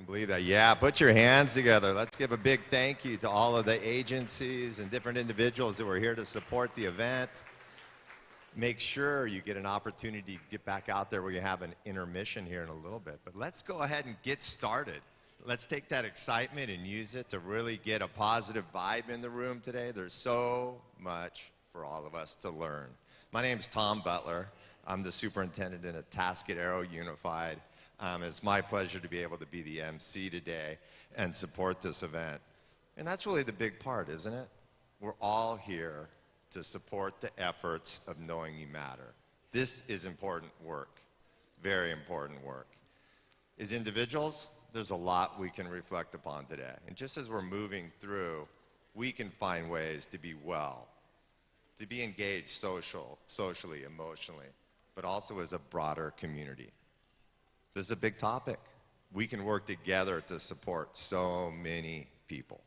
believe that. Yeah, put your hands together. Let's give a big thank you to all of the agencies and different individuals that were here to support the event. Make sure you get an opportunity to get back out there. We're going to have an intermission here in a little bit. But let's go ahead and get started. Let's take that excitement and use it to really get a positive vibe in the room today. There's so much for all of us to learn. My name's Tom Butler. I'm the superintendent at Atascadero Unified. It's my pleasure to be able to be the MC today and support this event. And that's really the big part, isn't it? We're all here to support the efforts of Knowing You Matter. This is important work, very important work. As individuals, there's a lot we can reflect upon today. And just as we're moving through, we can find ways to be well, to be engaged socially, emotionally, but also as a broader community. This is a big topic. We can work together to support so many people,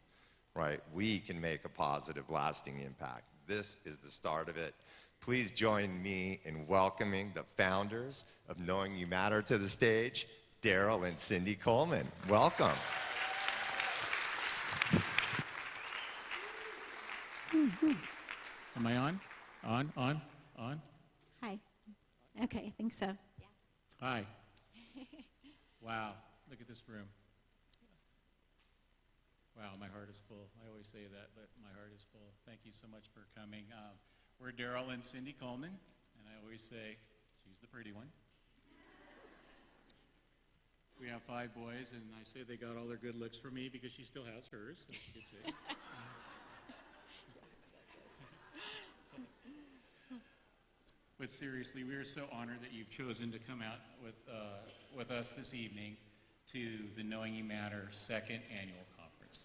right? We can make a positive, lasting impact. This is the start of it. Please join me in welcoming the founders of Knowing You Matter to the stage, Daryl and Cindy Coleman. Welcome. Am I on? On? Hi. Okay, I think so. Yeah. Hi. Wow, look at this room. Wow, my heart is full. I always say that, but my heart is full. Thank you so much for coming. We're Daryl and Cindy Coleman, and I always say, she's the pretty one. We have 5 boys, and I say they got all their good looks from me because she still has hers, so you could say. But seriously, we are so honored that you've chosen to come out with us this evening to the Knowing You Matter 2nd Annual Conference.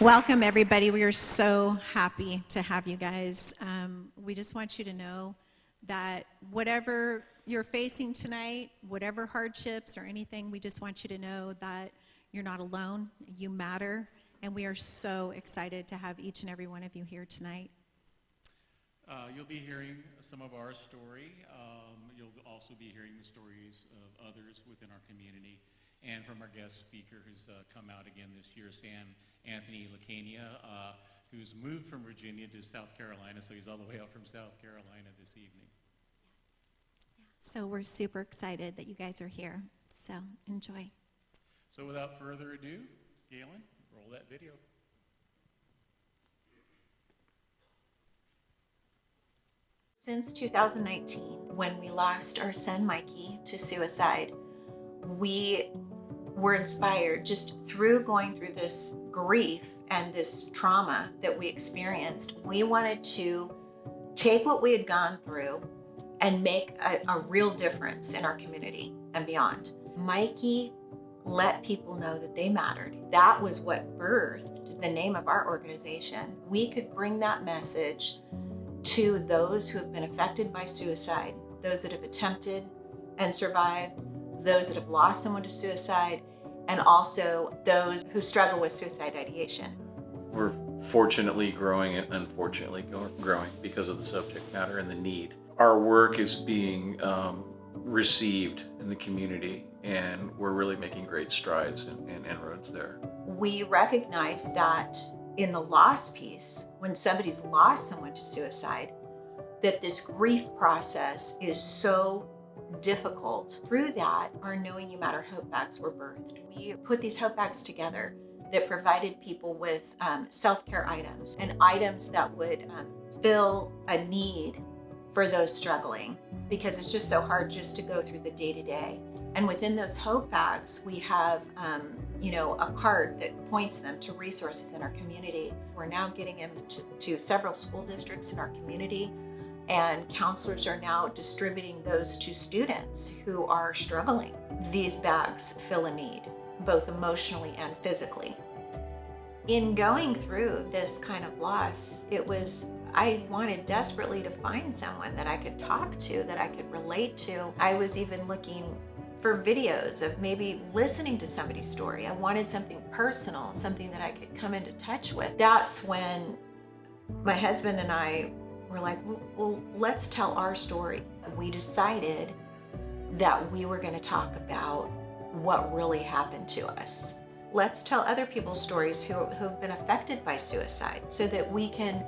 Welcome, everybody. We are so happy to have you guys. We just want you to know that whatever you're facing tonight, whatever hardships or anything, we just want you to know that you're not alone. You matter. And we are so excited to have each and every one of you here tonight. You'll be hearing some of our story. You'll also be hearing the stories of others within our community. And from our guest speaker who's come out again this year, Sam Anthony Lucania, who's moved from Virginia to South Carolina, so he's all the way up from South Carolina this evening. So we're super excited that you guys are here. So enjoy. So without further ado, Galen, roll that video. Since 2019, when we lost our son Mikey to suicide, we were inspired just through going through this grief and this trauma that we experienced. We wanted to take what we had gone through and make a real difference in our community and beyond. Mikey let people know that they mattered. That was what birthed the name of our organization. We could bring that message to those who have been affected by suicide, those that have attempted and survived, those that have lost someone to suicide, and also those who struggle with suicide ideation. We're fortunately growing and unfortunately growing because of the subject matter and the need. Our work is being received in the community, and we're really making great strides and inroads there. We recognize that in the loss piece, when somebody's lost someone to suicide, that this grief process is so difficult. Through that, our Knowing You Matter hope bags were birthed. We put these hope bags together that provided people with self-care items and items that would fill a need for those struggling, because it's just so hard just to go through the day-to-day. And within those hope bags, we have a card that points them to resources in our community. We're now getting them to several school districts in our community, and counselors are now distributing those to students who are struggling. These bags fill a need, both emotionally and physically. In going through this kind of loss, I wanted desperately to find someone that I could talk to, that I could relate to. I was even looking for videos of maybe listening to somebody's story. I wanted something personal, something that I could come into touch with. That's when my husband and I we're like, well, let's tell our story. We decided that we were going to talk about what really happened to us. Let's tell other people's stories who've been affected by suicide so that we can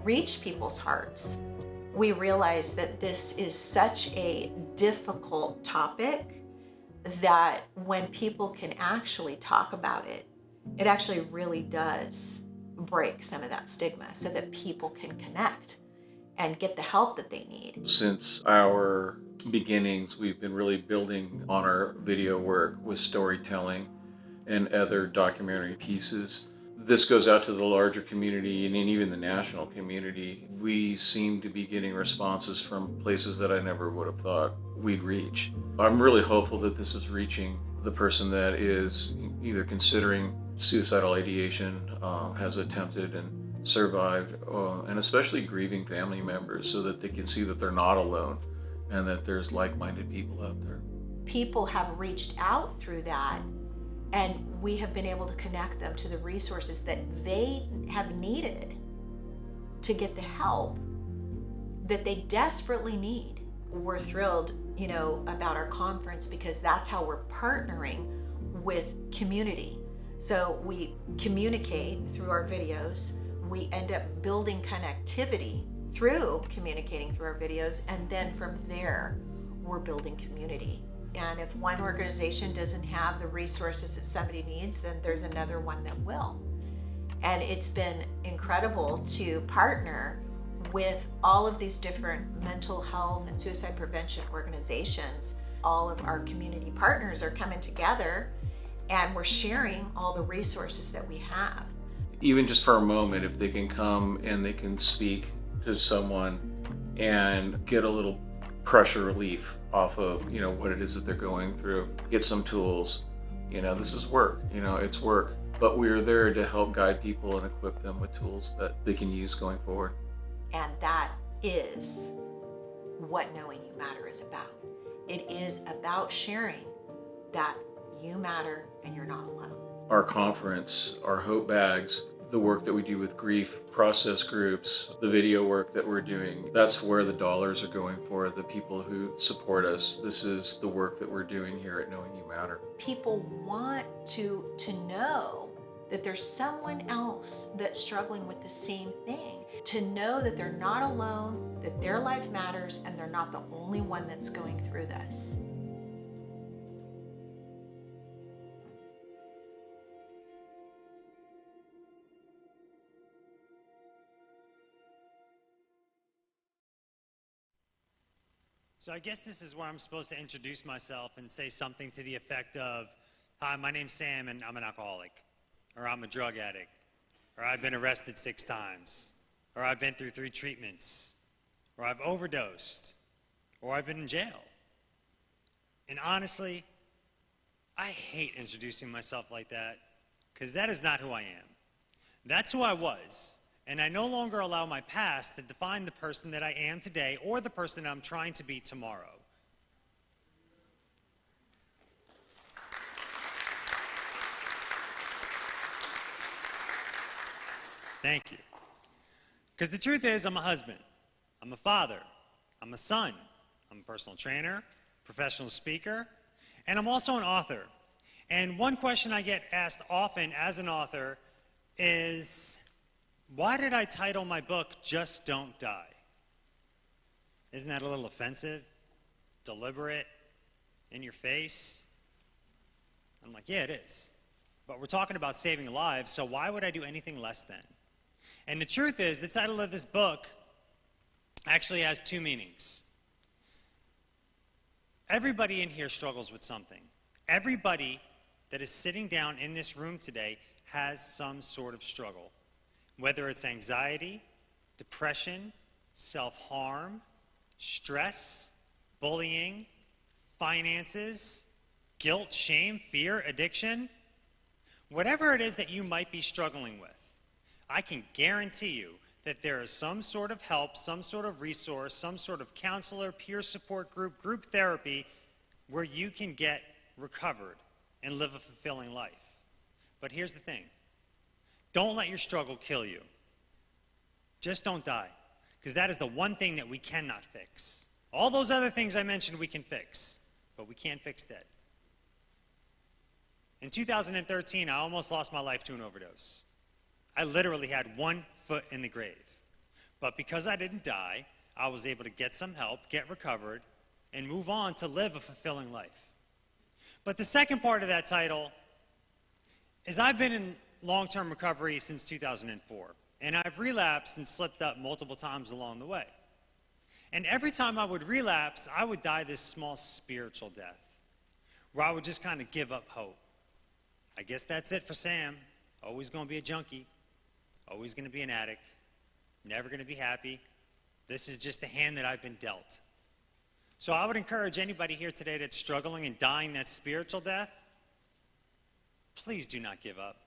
reach people's hearts. We realize that this is such a difficult topic that when people can actually talk about it, it actually really does break some of that stigma so that people can connect and get the help that they need. Since our beginnings, we've been really building on our video work with storytelling and other documentary pieces. This goes out to the larger community and even the national community. We seem to be getting responses from places that I never would have thought we'd reach. I'm really hopeful that this is reaching the person that is either considering suicidal ideation, has attempted and survived, and especially grieving family members so that they can see that they're not alone and that there's like-minded people out there. People have reached out through that, and we have been able to connect them to the resources that they have needed to get the help that they desperately need. We're thrilled, about our conference because that's how we're partnering with community. So we communicate through our videos. We end up building connectivity through communicating through our videos, and then from there, we're building community. And if one organization doesn't have the resources that somebody needs, then there's another one that will. And it's been incredible to partner with all of these different mental health and suicide prevention organizations. All of our community partners are coming together and we're sharing all the resources that we have. Even just for a moment, if they can come and they can speak to someone and get a little pressure relief off of, what it is that they're going through, get some tools. This is work, it's work, but we're there to help guide people and equip them with tools that they can use going forward. And that is what Knowing You Matter is about. It is about sharing that you matter and you're not alone. Our conference, our Hope Bags, the work that we do with grief process groups, the video work that we're doing, that's where the dollars are going for, the people who support us. This is the work that we're doing here at Knowing You Matter. People want to know that there's someone else that's struggling with the same thing, to know that they're not alone, that their life matters, and they're not the only one that's going through this. So I guess this is where I'm supposed to introduce myself and say something to the effect of, hi, my name's Sam and I'm an alcoholic, or I'm a drug addict, or I've been arrested 6 times, or I've been through 3 treatments, or I've overdosed, or I've been in jail. And honestly, I hate introducing myself like that, because that is not who I am. That's who I was. And I no longer allow my past to define the person that I am today or the person I'm trying to be tomorrow. Thank you. Because the truth is, I'm a husband, I'm a father, I'm a son, I'm a personal trainer, professional speaker, and I'm also an author. And one question I get asked often as an author is, why did I title my book, Just Don't Die? Isn't that a little offensive, deliberate, in your face? I'm like, yeah, it is. But we're talking about saving lives, so why would I do anything less than? And the truth is, the title of this book actually has 2 meanings. Everybody in here struggles with something. Everybody that is sitting down in this room today has some sort of struggle. Whether it's anxiety, depression, self-harm, stress, bullying, finances, guilt, shame, fear, addiction, whatever it is that you might be struggling with, I can guarantee you that there is some sort of help, some sort of resource, some sort of counselor, peer support group, group therapy, where you can get recovered and live a fulfilling life. But here's the thing. Don't let your struggle kill you. Just don't die. because that is the one thing that we cannot fix. All those other things I mentioned we can fix, but we can't fix debt. In 2013, I almost lost my life to an overdose. I literally had 1 foot in the grave. But because I didn't die, I was able to get some help, get recovered, and move on to live a fulfilling life. But the second part of that title is I've been in long-term recovery since 2004, and I've relapsed and slipped up multiple times along the way. And every time I would relapse, I would die this small spiritual death, where I would just kind of give up hope. I guess that's it for Sam. Always going to be a junkie, always going to be an addict, never going to be happy. This is just the hand that I've been dealt. So I would encourage anybody here today that's struggling and dying that spiritual death, please do not give up.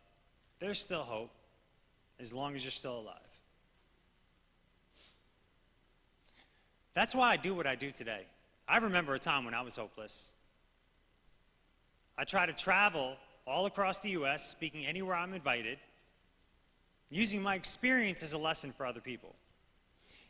There's still hope as long as you're still alive. That's why I do what I do today. I remember a time when I was hopeless. I try to travel all across the U.S., speaking anywhere I'm invited, using my experience as a lesson for other people.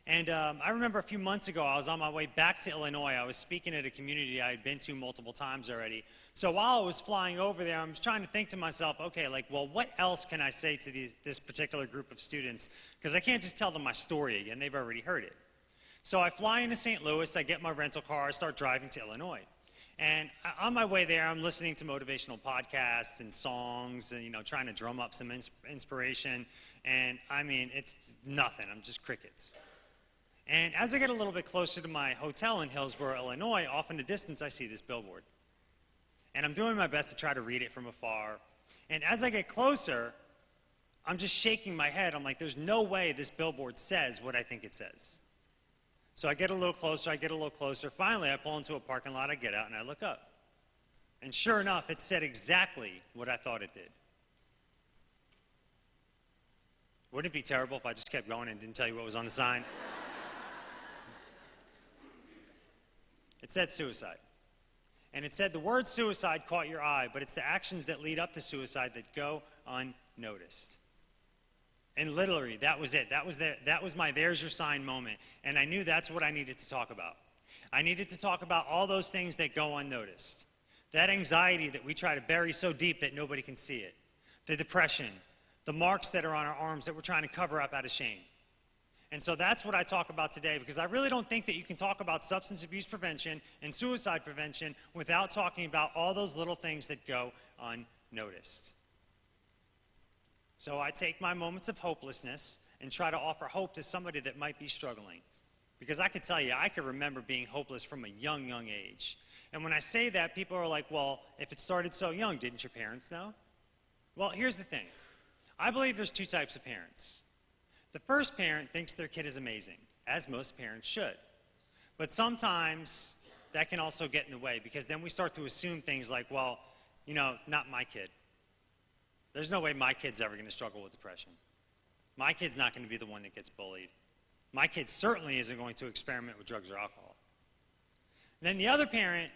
And I remember a few months ago, I was on my way back to Illinois. I was speaking at a community I had been to multiple times already. So while I was flying over there, I was trying to think to myself, okay, well, what else can I say to this particular group of students? Because I can't just tell them my story again. They've already heard it. So I fly into St. Louis, I get my rental car, I start driving to Illinois. And on my way there, I'm listening to motivational podcasts and songs and, trying to drum up some inspiration. And I mean, it's nothing. I'm just crickets. And as I get a little bit closer to my hotel in Hillsborough, Illinois, off in the distance, I see this billboard. And I'm doing my best to try to read it from afar. And as I get closer, I'm just shaking my head. I'm like, there's no way this billboard says what I think it says. So I get a little closer, Finally, I pull into a parking lot, I get out, and I look up. And sure enough, it said exactly what I thought it did. Wouldn't it be terrible if I just kept going and didn't tell you what was on the sign? It said suicide. And it said the word suicide caught your eye, but it's the actions that lead up to suicide that go unnoticed. And literally, that was it. That was my there's your sign moment. And I knew that's what I needed to talk about. I needed to talk about all those things that go unnoticed. That anxiety that we try to bury so deep that nobody can see it. The depression, the marks that are on our arms that we're trying to cover up out of shame. And so that's what I talk about today, because I really don't think that you can talk about substance abuse prevention and suicide prevention without talking about all those little things that go unnoticed. So I take my moments of hopelessness and try to offer hope to somebody that might be struggling. Because I can tell you, I can remember being hopeless from a young age. And when I say that, people are like, well, if it started so young, didn't your parents know? Well, here's the thing. I believe there's 2 types of parents. The first parent thinks their kid is amazing, as most parents should. But sometimes that can also get in the way, because then we start to assume things like, well, not my kid. There's no way my kid's ever going to struggle with depression. My kid's not going to be the one that gets bullied. My kid certainly isn't going to experiment with drugs or alcohol. And then the other parent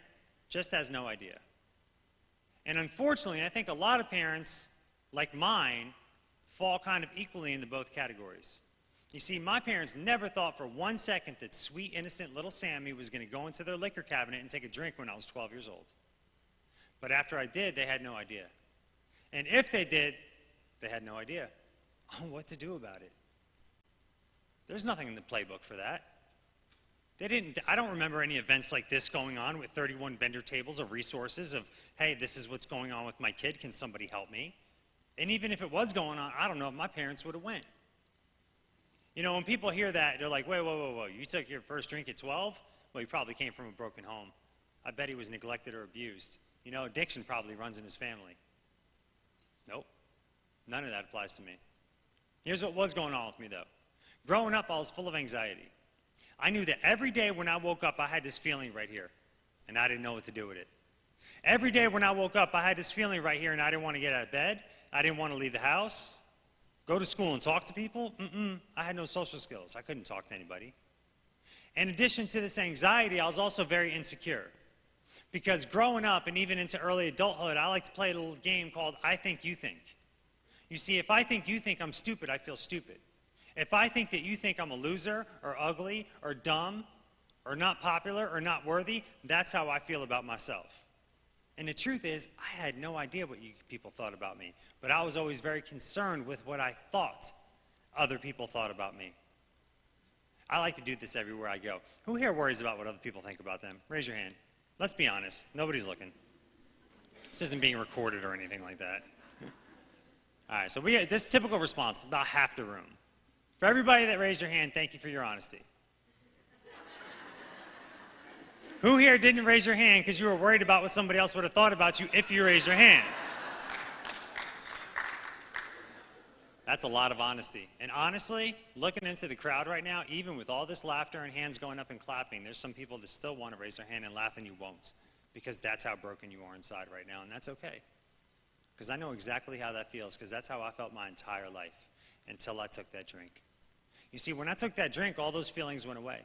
just has no idea. And unfortunately, I think a lot of parents, like mine, fall kind of equally into both categories. You see, my parents never thought for 1 second that sweet, innocent little Sammy was going to go into their liquor cabinet and take a drink when I was 12 years old. But after I did, they had no idea. And if they did, they had no idea what to do about it. There's nothing in the playbook for that. I don't remember any events like this going on with 31 vendor tables of resources of, hey, this is what's going on with my kid, can somebody help me? And even if it was going on, I don't know if my parents would have went. When people hear that, they're like, whoa, you took your first drink at 12? Well, he probably came from a broken home. I bet he was neglected or abused. Addiction probably runs in his family. Nope, none of that applies to me. Here's what was going on with me, though. Growing up, I was full of anxiety. I knew that every day when I woke up, I had this feeling right here, and I didn't know what to do with it. Every day when I woke up, I had this feeling right here, and I didn't want to get out of bed. I didn't want to leave the house, go to school and talk to people. I had no social skills. I couldn't talk to anybody. In addition to this anxiety, I was also very insecure. Because growing up and even into early adulthood, I like to play a little game called I Think You Think. You see, if I think you think I'm stupid, I feel stupid. If I think that you think I'm a loser or ugly or dumb or not popular or not worthy, that's how I feel about myself. And the truth is, I had no idea what you people thought about me, but I was always very concerned with what I thought other people thought about me. I like to do this everywhere I go. Who here worries about what other people think about them? Raise your hand. Let's be honest. Nobody's looking. This isn't being recorded or anything like that. All right, so we had this typical response, about half the room. For everybody that raised your hand, thank you for your honesty. Who here didn't raise your hand because you were worried about what somebody else would have thought about you if you raised your hand? That's a lot of honesty. And honestly, looking into the crowd right now, even with all this laughter and hands going up and clapping, there's some people that still want to raise their hand and laugh and you won't, because that's how broken you are inside right now, and that's okay. Because I know exactly how that feels, because that's how I felt my entire life until I took that drink. You see, when I took that drink, all those feelings went away.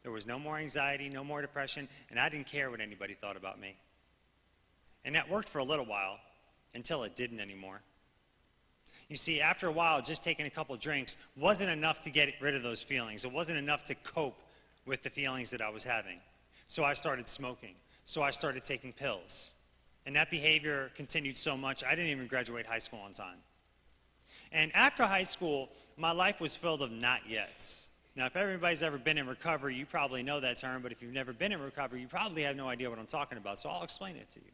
There was no more anxiety, no more depression, and I didn't care what anybody thought about me. And that worked for a little while, until it didn't anymore. You see, after a while, just taking a couple drinks wasn't enough to get rid of those feelings. It wasn't enough to cope with the feelings that I was having. So I started smoking. So I started taking pills. And that behavior continued so much, I didn't even graduate high school on time. And after high school, my life was filled of not yets. Now, if everybody's ever been in recovery, you probably know that term, but if you've never been in recovery, you probably have no idea what I'm talking about, so I'll explain it to you.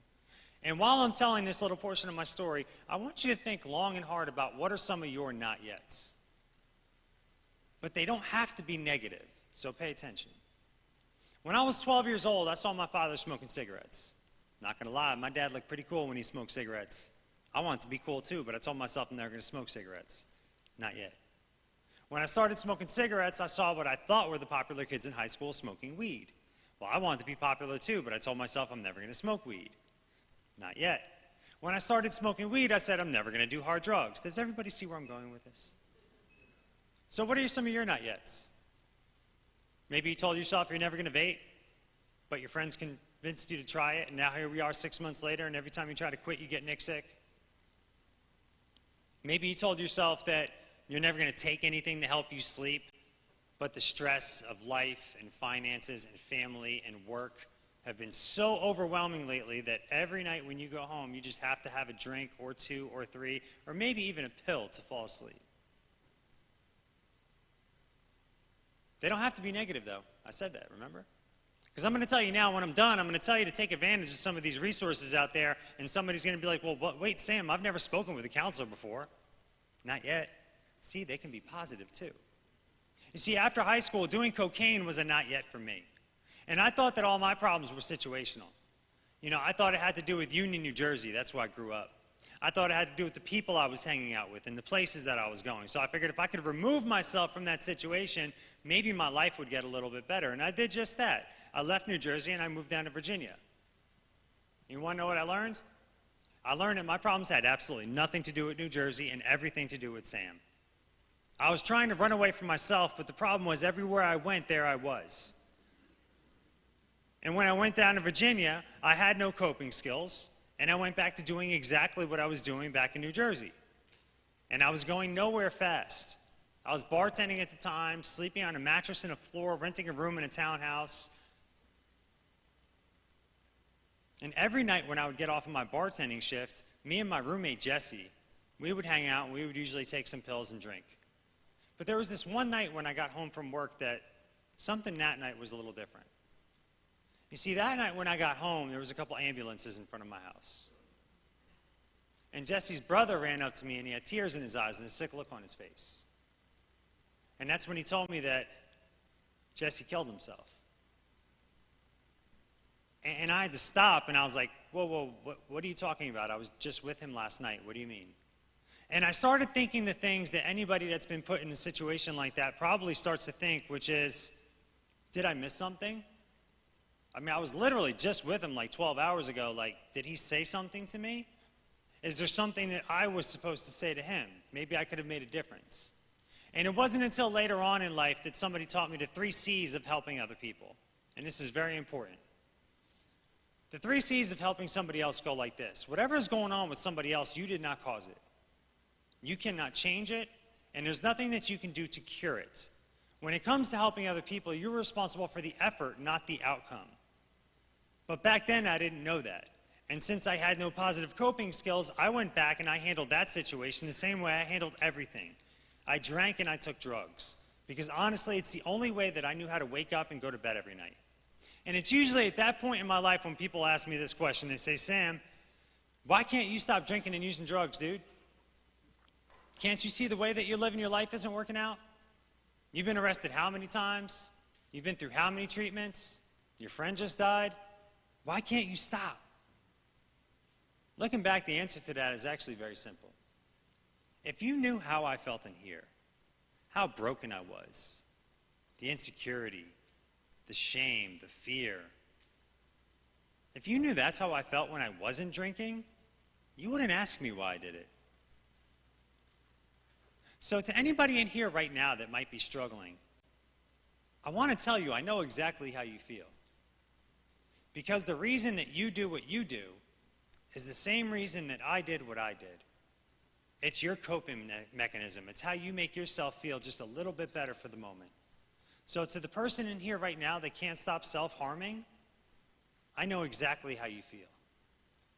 And while I'm telling this little portion of my story, I want you to think long and hard about what are some of your not yets. But they don't have to be negative, so pay attention. When I was 12 years old, I saw my father smoking cigarettes. Not gonna lie, my dad looked pretty cool when he smoked cigarettes. I wanted to be cool too, but I told myself I'm never gonna smoke cigarettes. Not yet. When I started smoking cigarettes, I saw what I thought were the popular kids in high school smoking weed. Well, I wanted to be popular too, but I told myself I'm never gonna smoke weed. Not yet. When I started smoking weed, I said I'm never gonna do hard drugs. Does everybody see where I'm going with this? So what are some of your not yets? Maybe you told yourself you're never gonna vape, but your friends convinced you to try it, and now here we are 6 months later, and every time you try to quit, you get Nick sick. Maybe you told yourself that you're never going to take anything to help you sleep, but the stress of life and finances and family and work have been so overwhelming lately that every night when you go home, you just have to have a drink or two or three, or maybe even a pill to fall asleep. They don't have to be negative, though. I said that, remember? Because I'm going to tell you now, when I'm done, I'm going to tell you to take advantage of some of these resources out there, and somebody's going to be like, well, wait, Sam, I've never spoken with a counselor before. Not yet. See, they can be positive too. You see, after high school, doing cocaine was a not yet for me. And I thought that all my problems were situational. You know, I thought it had to do with Union, New Jersey. That's where I grew up. I thought it had to do with the people I was hanging out with and the places that I was going. So I figured if I could remove myself from that situation, maybe my life would get a little bit better. And I did just that. I left New Jersey and I moved down to Virginia. You want to know what I learned? I learned that my problems had absolutely nothing to do with New Jersey and everything to do with Sam. I was trying to run away from myself, but the problem was everywhere I went, there I was. And when I went down to Virginia, I had no coping skills, and I went back to doing exactly what I was doing back in New Jersey. And I was going nowhere fast. I was bartending at the time, sleeping on a mattress and a floor, renting a room in a townhouse. And every night when I would get off of my bartending shift, me and my roommate Jesse, we would hang out and we would usually take some pills and drink. But there was this one night when I got home from work that something that night was a little different. You see, that night when I got home, there was a couple ambulances in front of my house. And Jesse's brother ran up to me and he had tears in his eyes and a sick look on his face. And that's when he told me that Jesse killed himself. And I had to stop and I was like, whoa, what are you talking about? I was just with him last night. What do you mean? And I started thinking the things that anybody that's been put in a situation like that probably starts to think, which is, did I miss something? I mean, I was literally just with him like 12 hours ago. Like, did he say something to me? Is there something that I was supposed to say to him? Maybe I could have made a difference. And it wasn't until later on in life that somebody taught me the 3 C's of helping other people. And this is very important. The 3 C's of helping somebody else go like this. Whatever is going on with somebody else, you did not cause it. You cannot change it, and there's nothing that you can do to cure it. When it comes to helping other people, you're responsible for the effort, not the outcome. But back then, I didn't know that. And since I had no positive coping skills, I went back and I handled that situation the same way I handled everything. I drank and I took drugs. Because honestly, it's the only way that I knew how to wake up and go to bed every night. And it's usually at that point in my life when people ask me this question, they say, Sam, why can't you stop drinking and using drugs, dude? Can't you see the way that you're living your life isn't working out? You've been arrested how many times? You've been through how many treatments? Your friend just died? Why can't you stop? Looking back, the answer to that is actually very simple. If you knew how I felt in here, how broken I was, the insecurity, the shame, the fear, if you knew that's how I felt when I wasn't drinking, you wouldn't ask me why I did it. So to anybody in here right now that might be struggling, I want to tell you I know exactly how you feel. Because the reason that you do what you do is the same reason that I did what I did. It's your coping mechanism. It's how you make yourself feel just a little bit better for the moment. So to the person in here right now that can't stop self-harming, I know exactly how you feel.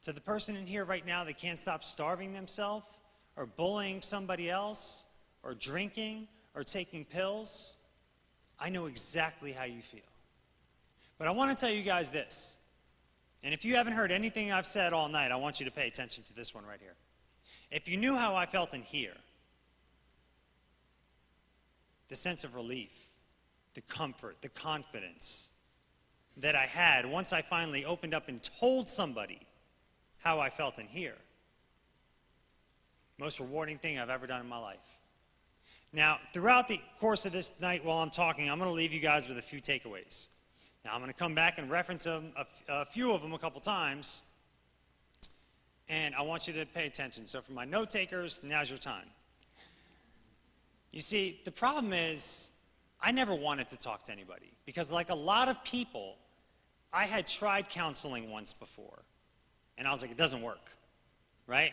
To the person in here right now that can't stop starving themselves or bullying somebody else or drinking or taking pills, I know exactly how you feel. But I want to tell you guys this, and if you haven't heard anything I've said all night, I want you to pay attention to this one right here. If you knew how I felt in here, the sense of relief, the comfort, the confidence that I had once I finally opened up and told somebody how I felt in here, most rewarding thing I've ever done in my life. Now, throughout the course of this night while I'm talking, I'm going to leave you guys with a few takeaways. Now, I'm going to come back and reference a few of them a couple times, and I want you to pay attention. So for my note takers, now's your time. You see, the problem is I never wanted to talk to anybody because like a lot of people, I had tried counseling once before, and I was like, it doesn't work, right?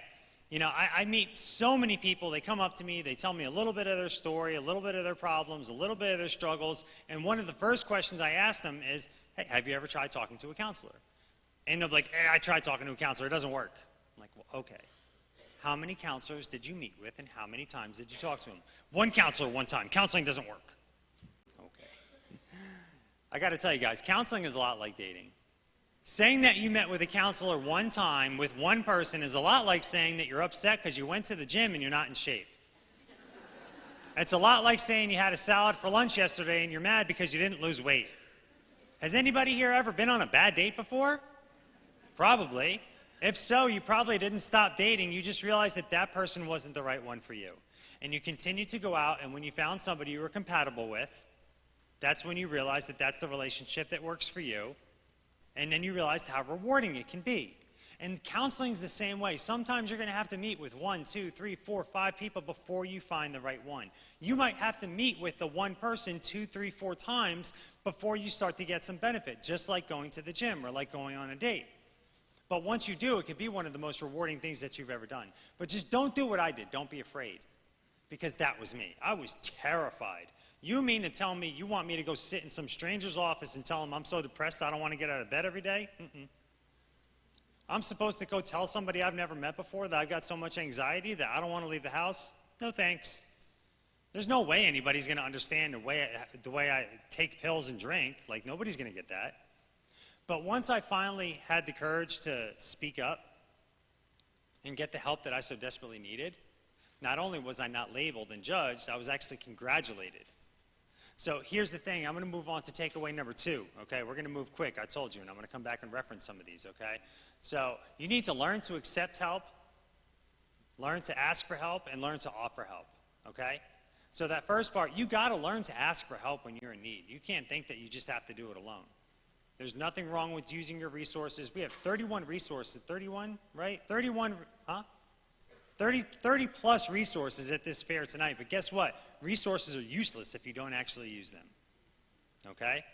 You know, I meet so many people, they come up to me, they tell me a little bit of their story, a little bit of their problems, a little bit of their struggles, and one of the first questions I ask them is, hey, have you ever tried talking to a counselor? And they'll be like, hey, I tried talking to a counselor, it doesn't work. I'm like, well, okay. How many counselors did you meet with and how many times did you talk to them? One counselor, one time. Counseling doesn't work. Okay. I got to tell you guys, counseling is a lot like dating. Saying that you met with a counselor one time with one person is a lot like saying that you're upset because you went to the gym and you're not in shape. It's a lot like saying you had a salad for lunch yesterday and you're mad because you didn't lose weight. Has anybody here ever been on a bad date before? Probably. If so, you probably didn't stop dating. You just realized that that person wasn't the right one for you. And you continued to go out, and when you found somebody you were compatible with, that's when you realized that that's the relationship that works for you. And then you realized how rewarding it can be. And counseling is the same way. Sometimes you're going to have to meet with 1, 2, 3, 4, 5 people before you find the right one. You might have to meet with the one person 2, 3, 4 times before you start to get some benefit, just like going to the gym or like going on a date. But once you do, it could be one of the most rewarding things that you've ever done. But just don't do what I did. Don't be afraid. Because that was me. I was terrified. You mean to tell me you want me to go sit in some stranger's office and tell them I'm so depressed I don't want to get out of bed every day? Mm-mm. I'm supposed to go tell somebody I've never met before that I've got so much anxiety that I don't want to leave the house? No thanks. There's no way anybody's going to understand the way I take pills and drink. Like, nobody's going to get that. But once I finally had the courage to speak up and get the help that I so desperately needed, not only was I not labeled and judged, I was actually congratulated. So here's the thing, I'm going to move on to takeaway number 2, okay? We're going to move quick, I told you, and I'm going to come back and reference some of these, okay? So you need to learn to accept help, learn to ask for help, and learn to offer help, okay? So that first part, you got to learn to ask for help when you're in need. You can't think that you just have to do it alone. There's nothing wrong with using your resources. We have 31 resources, 31, right? 31, huh? 30 plus resources at this fair tonight, but guess what? Resources are useless if you don't actually use them, okay?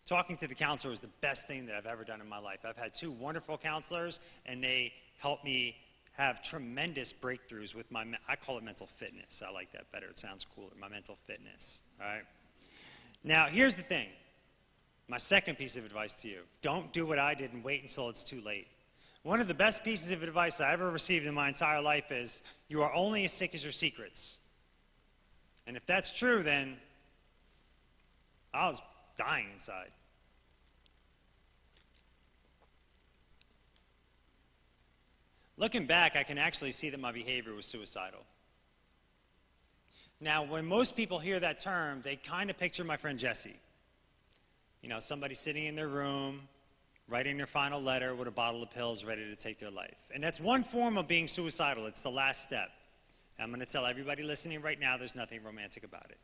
Talking to the counselor is the best thing that I've ever done in my life. I've had 2 wonderful counselors, and they helped me have tremendous breakthroughs with I call it mental fitness. I like that better. It sounds cooler, my mental fitness, all right? Now, here's the thing. My second piece of advice to you, don't do what I did and wait until it's too late. One of the best pieces of advice I ever received in my entire life is, you are only as sick as your secrets. And if that's true, then I was dying inside. Looking back, I can actually see that my behavior was suicidal. Now, when most people hear that term, they kind of picture my friend Jesse. You know, somebody sitting in their room, writing their final letter with a bottle of pills ready to take their life. And that's one form of being suicidal. It's the last step. I'm going to tell everybody listening right now, there's nothing romantic about it.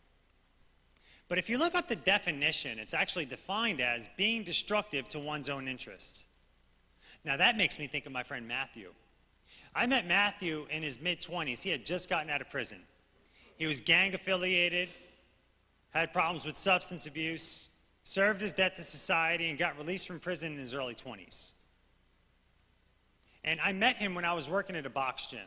But if you look up the definition, it's actually defined as being destructive to one's own interest. Now that makes me think of my friend Matthew. I met Matthew in his mid-20s. He had just gotten out of prison. He was gang affiliated, had problems with substance abuse, served his debt to society, and got released from prison in his early 20s. And I met him when I was working at a box gym.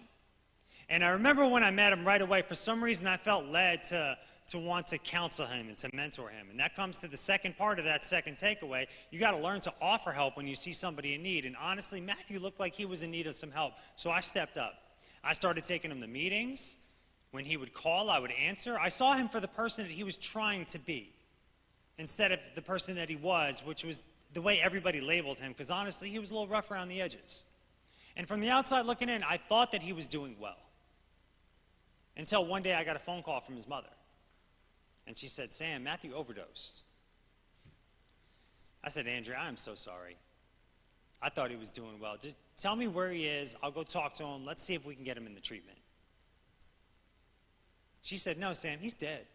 And I remember when I met him right away, for some reason I felt led to want to counsel him and to mentor him. And that comes to the second part of that second takeaway. You got to learn to offer help when you see somebody in need. And honestly, Matthew looked like he was in need of some help. So I stepped up. I started taking him to meetings. When he would call, I would answer. I saw him for the person that he was trying to be, instead of the person that he was, which was the way everybody labeled him, because honestly, he was a little rough around the edges. And from the outside looking in, I thought that he was doing well. Until one day I got a phone call from his mother. And she said, "Sam, Matthew overdosed." I said, "Andrea, I'm so sorry. I thought he was doing well. Just tell me where he is. I'll go talk to him. Let's see if we can get him in the treatment." She said, "No, Sam, he's dead."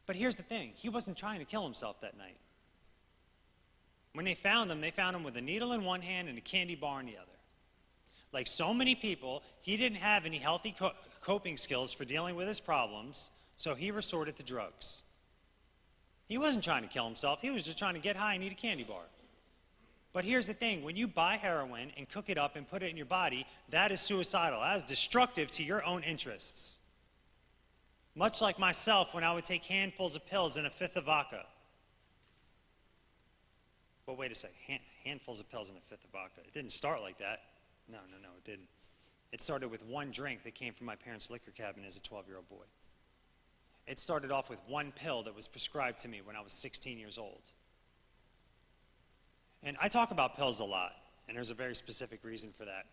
But here's the thing. He wasn't trying to kill himself that night. When they found him with a needle in one hand and a candy bar in the other. Like so many people, he didn't have any healthy coping skills for dealing with his problems, so he resorted to drugs. He wasn't trying to kill himself. He was just trying to get high and eat a candy bar. But here's the thing. When you buy heroin and cook it up and put it in your body, that is suicidal. That is destructive to your own interests. Much like myself when I would take handfuls of pills and a fifth of vodka. But wait a second. Handfuls of pills and a fifth of vodka. It didn't start like that. No, it didn't. It started with one drink that came from my parents' liquor cabinet as a 12-year-old boy. It started off with one pill that was prescribed to me when I was 16 years old. And I talk about pills a lot, and there's a very specific reason for that.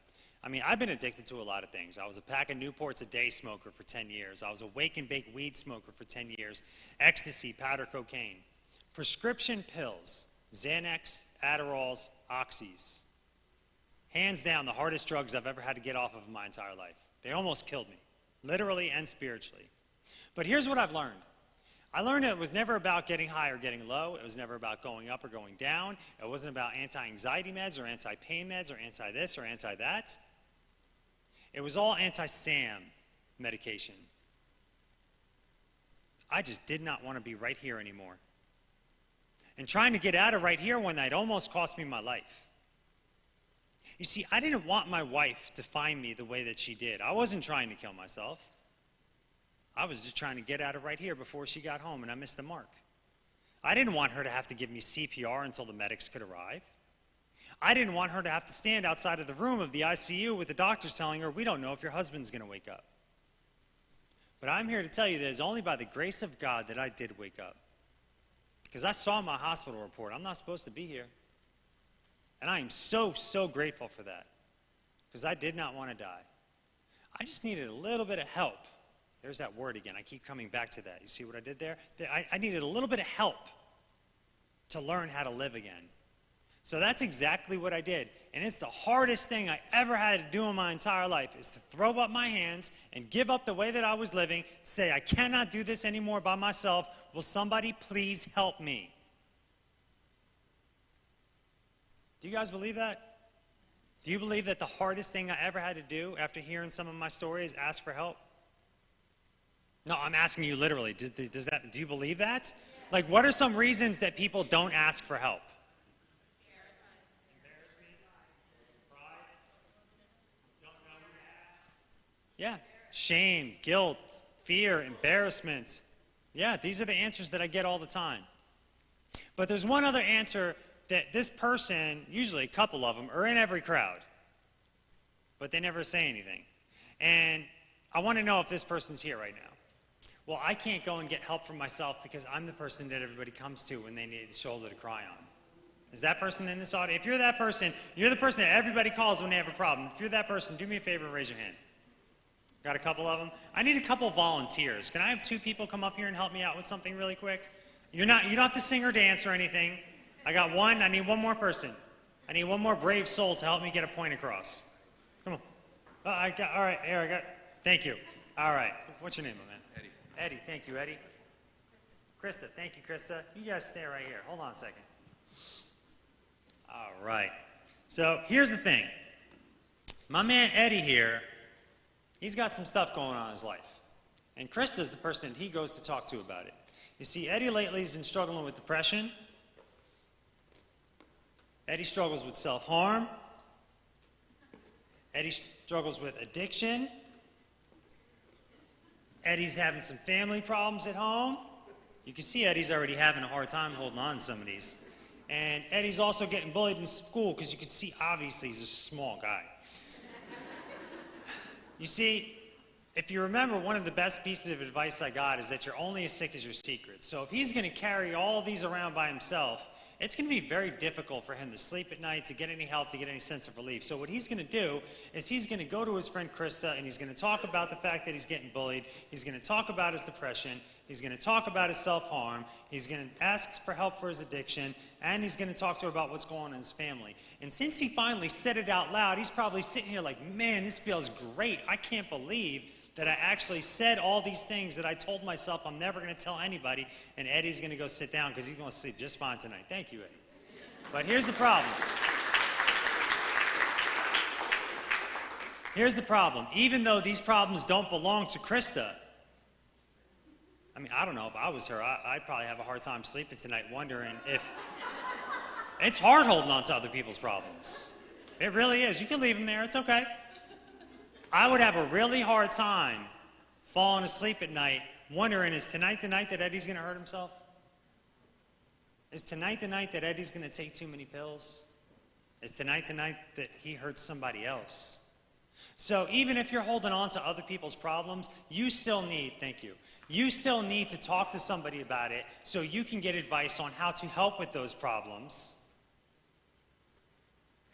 I mean, I've been addicted to a lot of things. I was a pack of Newports a day smoker for 10 years. I was a wake and bake weed smoker for 10 years. Ecstasy, powder cocaine. Prescription pills, Xanax, Adderalls, Oxys. Hands down, the hardest drugs I've ever had to get off of in my entire life. They almost killed me, literally and spiritually. But here's what I've learned. I learned that it was never about getting high or getting low. It was never about going up or going down. It wasn't about anti-anxiety meds or anti-pain meds or anti-this or anti-that. It was all anti-Sam medication. I just did not want to be right here anymore. And trying to get out of right here one night almost cost me my life. You see, I didn't want my wife to find me the way that she did. I wasn't trying to kill myself. I was just trying to get out of right here before she got home, and I missed the mark. I didn't want her to have to give me CPR until the medics could arrive. I didn't want her to have to stand outside of the room of the ICU with the doctors telling her, "We don't know if your husband's going to wake up." But I'm here to tell you that it's only by the grace of God that I did wake up. Because I saw my hospital report. I'm not supposed to be here. And I am so, so grateful for that. Because I did not want to die. I just needed a little bit of help. There's that word again. I keep coming back to that. You see what I did there? I needed a little bit of help to learn how to live again. So that's exactly what I did. And it's the hardest thing I ever had to do in my entire life, is to throw up my hands and give up the way that I was living, say, "I cannot do this anymore by myself. Will somebody please help me?" Do you guys believe that? Do you believe that the hardest thing I ever had to do after hearing some of my story is ask for help? No, I'm asking you literally. Do you believe that? Like, what are some reasons that people don't ask for help? Embarrassment, pride, Yeah. Shame, guilt, fear, embarrassment. Yeah, these are the answers that I get all the time. But there's one other answer that this person, usually a couple of them, are in every crowd. But they never say anything. And I want to know if this person's here right now. Well, I can't go and get help for myself because I'm the person that everybody comes to when they need a shoulder to cry on. Is that person in this audience? If you're that person, you're the person that everybody calls when they have a problem. If you're that person, do me a favor and raise your hand. Got a couple of them? I need a couple volunteers. Can I have 2 people come up here and help me out with something really quick? You don't have to sing or dance or anything. I got one. I need one more person. I need one more brave soul to help me get a point across. Come on. All right, here I got. Thank you. All right. What's your name, my man? Eddie. Eddie. Thank you, Eddie. Krista. Thank you, Krista. You guys stay right here. Hold on a second. All right. So here's the thing. My man Eddie here, he's got some stuff going on in his life. And Krista's the person he goes to talk to about it. You see, Eddie lately has been struggling with depression. Eddie struggles with self-harm. Eddie struggles with addiction. Eddie's having some family problems at home. You can see Eddie's already having a hard time holding on to some of these. And Eddie's also getting bullied in school because you can see, obviously, he's a small guy. You see, if you remember, one of the best pieces of advice I got is that you're only as sick as your secrets. So if he's going to carry all of these around by himself, it's going to be very difficult for him to sleep at night, to get any help, to get any sense of relief. So what he's going to do is he's going to go to his friend Krista and he's going to talk about the fact that he's getting bullied. He's going to talk about his depression. He's going to talk about his self-harm. He's going to ask for help for his addiction. And he's going to talk to her about what's going on in his family. And since he finally said it out loud, he's probably sitting here like, man, this feels great. I can't believe that I actually said all these things that I told myself I'm never going to tell anybody, and Eddie's going to go sit down because he's going to sleep just fine tonight. Thank you, Eddie. But here's the problem. Here's the problem. Even though these problems don't belong to Krista, I mean, I don't know if I was her, I'd probably have a hard time sleeping tonight wondering if... It's hard holding on to other people's problems. It really is. You can leave them there. It's okay. I would have a really hard time falling asleep at night wondering, is tonight the night that Eddie's going to hurt himself? Is tonight the night that Eddie's going to take too many pills? Is tonight the night that he hurts somebody else? So even if you're holding on to other people's problems, you still need, thank you, you still need to talk to somebody about it so you can get advice on how to help with those problems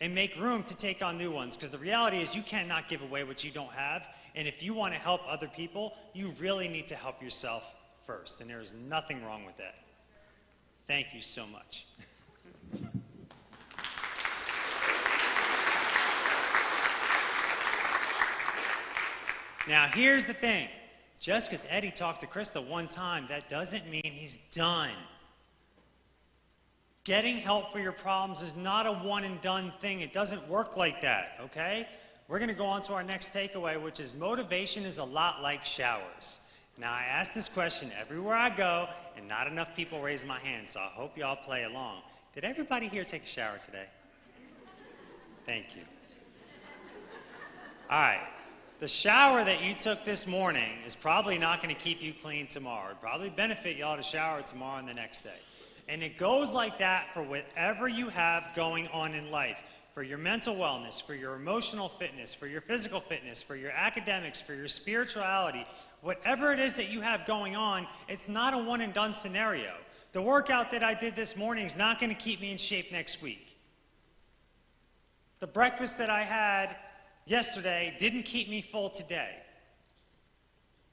and make room to take on new ones. Because the reality is you cannot give away what you don't have. And if you want to help other people, you really need to help yourself first. And there is nothing wrong with that. Thank you so much. Now, here's the thing. Just because Eddie talked to Krista one time, that doesn't mean he's done. Getting help for your problems is not a one-and-done thing. It doesn't work like that, okay? We're going to go on to our next takeaway, which is motivation is a lot like showers. Now, I ask this question everywhere I go, and not enough people raise my hand, so I hope y'all play along. Did everybody here take a shower today? Thank you. All right. The shower that you took this morning is probably not going to keep you clean tomorrow. It'd probably benefit y'all to shower tomorrow and the next day. And it goes like that for whatever you have going on in life. For your mental wellness, for your emotional fitness, for your physical fitness, for your academics, for your spirituality, whatever it is that you have going on, it's not a one and done scenario. The workout that I did this morning is not going to keep me in shape next week. The breakfast that I had yesterday didn't keep me full today.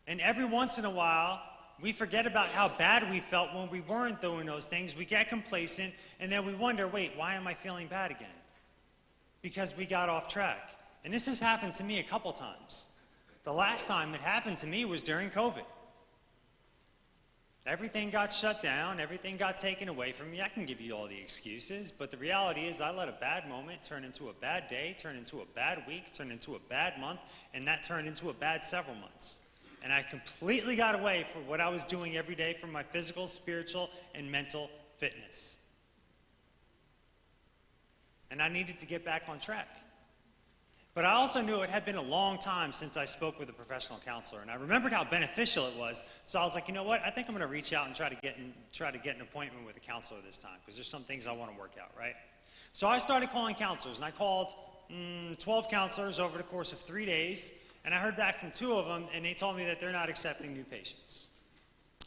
And every once in a while, we forget about how bad we felt when we weren't doing those things. We get complacent, and then we wonder, wait, why am I feeling bad again? Because we got off track. And this has happened to me a couple times. The last time it happened to me was during COVID. Everything got shut down, everything got taken away from me. I can give you all the excuses, but the reality is I let a bad moment turn into a bad day, turn into a bad week, turn into a bad month, and that turned into a bad several months. And I completely got away from what I was doing every day for my physical, spiritual, and mental fitness. And I needed to get back on track. But I also knew it had been a long time since I spoke with a professional counselor, and I remembered how beneficial it was. So I was like, you know what? I think I'm going to reach out and try to get an appointment with a counselor this time, because there's some things I want to work out, right? So I started calling counselors, and I called 12 counselors over the course of 3 days, and I heard back from 2 of them, and they told me that they're not accepting new patients.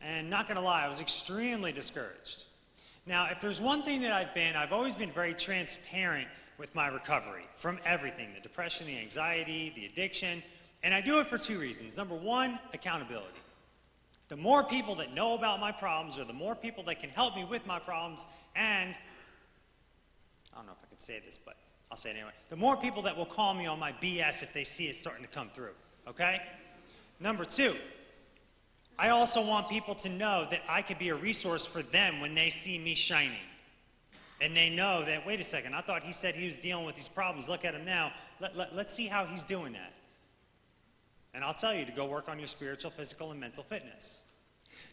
And not going to lie, I was extremely discouraged. Now, if there's one thing that I've always been very transparent with my recovery from everything, the depression, the anxiety, the addiction, and I do it for 2 reasons. Number 1, accountability. The more people that know about my problems, or the more people that can help me with my problems, and I don't know if I could say this, but I'll say it anyway. The more people that will call me on my BS if they see it starting to come through, okay? Number 2, I also want people to know that I could be a resource for them when they see me shining. And they know that, wait a second, I thought he said he was dealing with these problems. Look at him now. Let's see how he's doing that. And I'll tell you to go work on your spiritual, physical, and mental fitness.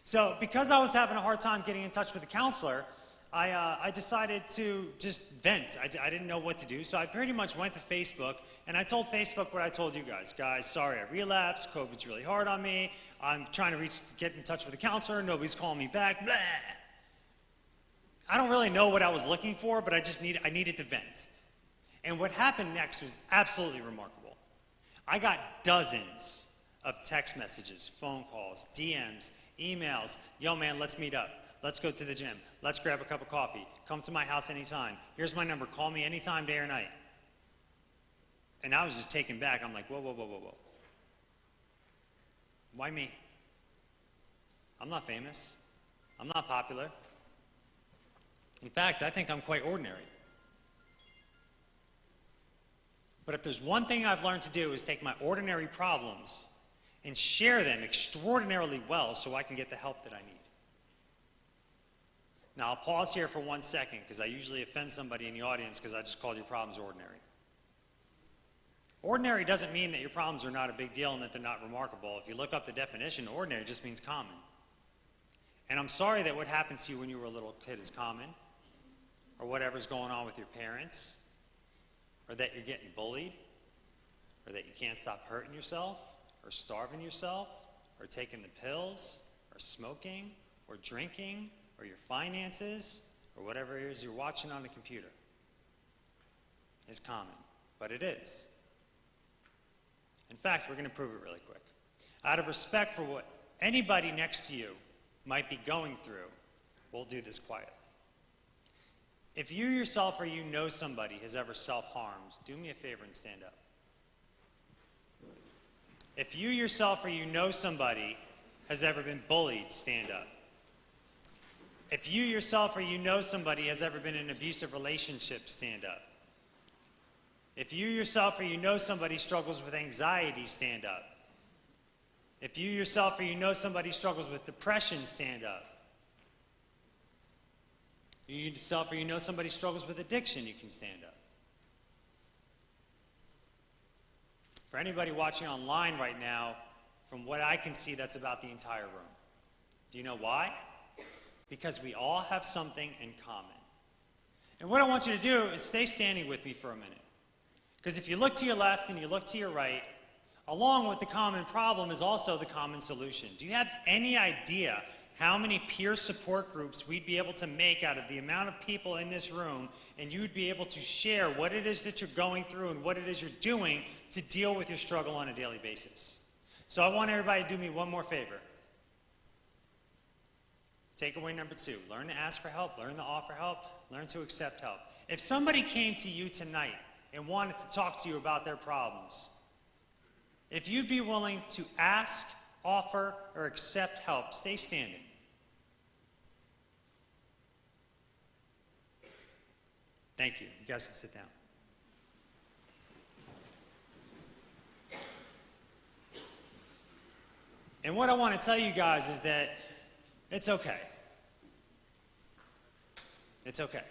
So because I was having a hard time getting in touch with a counselor, I decided to just vent. I didn't know what to do, so I pretty much went to Facebook, and I told Facebook what I told you guys. Guys, sorry I relapsed. COVID's really hard on me. I'm trying to get in touch with a counselor. Nobody's calling me back. Blah. I don't really know what I was looking for, but I needed to vent. And what happened next was absolutely remarkable. I got dozens of text messages, phone calls, DMs, emails. Yo, man, let's meet up. Let's go to the gym. Let's grab a cup of coffee. Come to my house anytime. Here's my number. Call me anytime, day or night. And I was just taken back. I'm like, whoa, whoa, whoa, whoa, whoa. Why me? I'm not famous. I'm not popular. In fact, I think I'm quite ordinary. But if there's one thing I've learned to do is take my ordinary problems and share them extraordinarily well so I can get the help that I need. Now, I'll pause here for 1 second because I usually offend somebody in the audience because I just called your problems ordinary. Ordinary doesn't mean that your problems are not a big deal and that they're not remarkable. If you look up the definition, ordinary just means common. And I'm sorry that what happened to you when you were a little kid is common, or whatever's going on with your parents, or that you're getting bullied, or that you can't stop hurting yourself, or starving yourself, or taking the pills, or smoking, or drinking, or your finances, or whatever it is you're watching on the computer is common, but it is. In fact, we're going to prove it really quick. Out of respect for what anybody next to you might be going through, we'll do this quietly. If you yourself or you know somebody has ever self-harmed, do me a favor and stand up. If you yourself or you know somebody has ever been bullied, stand up. If you yourself or you know somebody has ever been in an abusive relationship, stand up. If you yourself or you know somebody struggles with anxiety, stand up. If you yourself or you know somebody struggles with depression, stand up. If you yourself or you know somebody struggles with addiction, you can stand up. For anybody watching online right now, from what I can see, that's about the entire room. Do you know why? Because we all have something in common. And what I want you to do is stay standing with me for a minute. Because if you look to your left and you look to your right, along with the common problem is also the common solution. Do you have any idea how many peer support groups we'd be able to make out of the amount of people in this room, and you'd be able to share what it is that you're going through and what it is you're doing to deal with your struggle on a daily basis? So I want everybody to do me one more favor. Takeaway number 2, learn to ask for help, learn to offer help, learn to accept help. If somebody came to you tonight and wanted to talk to you about their problems, if you'd be willing to ask, offer, or accept help, stay standing. Thank you. You guys can sit down. And what I want to tell you guys is that it's okay. It's okay.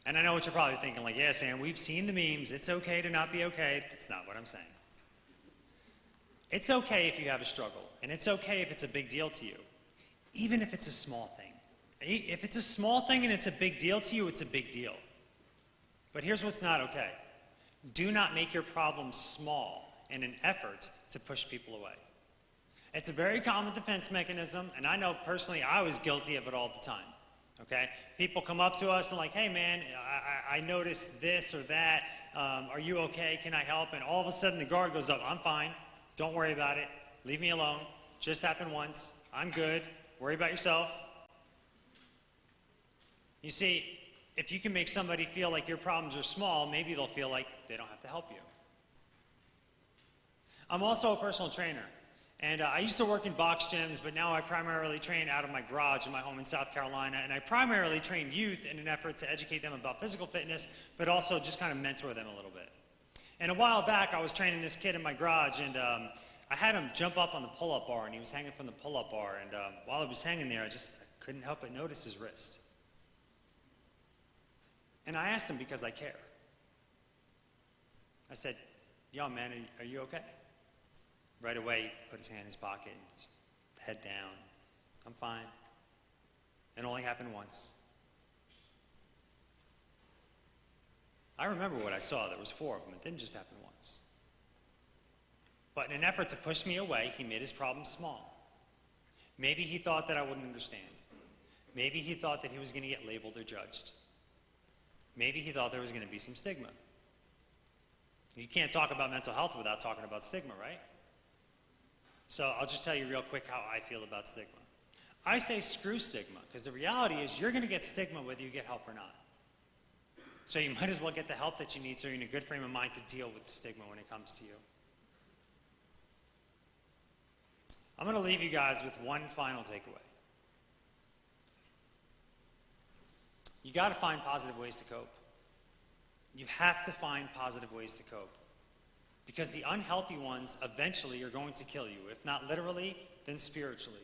And I know what you're probably thinking, like, yeah, Sam, we've seen the memes. It's okay to not be okay. That's not what I'm saying. It's okay if you have a struggle, and it's okay if it's a big deal to you, even if it's a small thing. If it's a small thing and it's a big deal to you, it's a big deal. But here's what's not okay. Do not make your problems small in an effort to push people away. It's a very common defense mechanism, and I know personally I was guilty of it all the time. Okay? People come up to us and like, hey man, I noticed this or that. Are you okay? Can I help? And all of a sudden the guard goes up. I'm fine. Don't worry about it. Leave me alone. Just happened once. I'm good. Worry about yourself. You see, if you can make somebody feel like your problems are small, maybe they'll feel like they don't have to help you. I'm also a personal trainer. And I used to work in box gyms, but now I primarily train out of my garage in my home in South Carolina. And I primarily train youth in an effort to educate them about physical fitness, but also just kind of mentor them a little bit. And a while back, I was training this kid in my garage, and I had him jump up on the pull-up bar, and he was hanging from the pull-up bar. And while he was hanging there, I couldn't help but notice his wrist. And I asked him because I care. I said, yo, man, are you okay? Right away, he put his hand in his pocket, and just head down. I'm fine. It only happened once. I remember what I saw. There was 4 of them. It didn't just happen once. But in an effort to push me away, he made his problem small. Maybe he thought that I wouldn't understand. Maybe he thought that he was going to get labeled or judged. Maybe he thought there was going to be some stigma. You can't talk about mental health without talking about stigma, right? So I'll just tell you real quick how I feel about stigma. I say screw stigma, because the reality is you're going to get stigma whether you get help or not. So you might as well get the help that you need so you're in a good frame of mind to deal with the stigma when it comes to you. I'm going to leave you guys with one final takeaway. You got to find positive ways to cope. You have to find positive ways to cope. Because the unhealthy ones eventually are going to kill you. If not literally, then spiritually.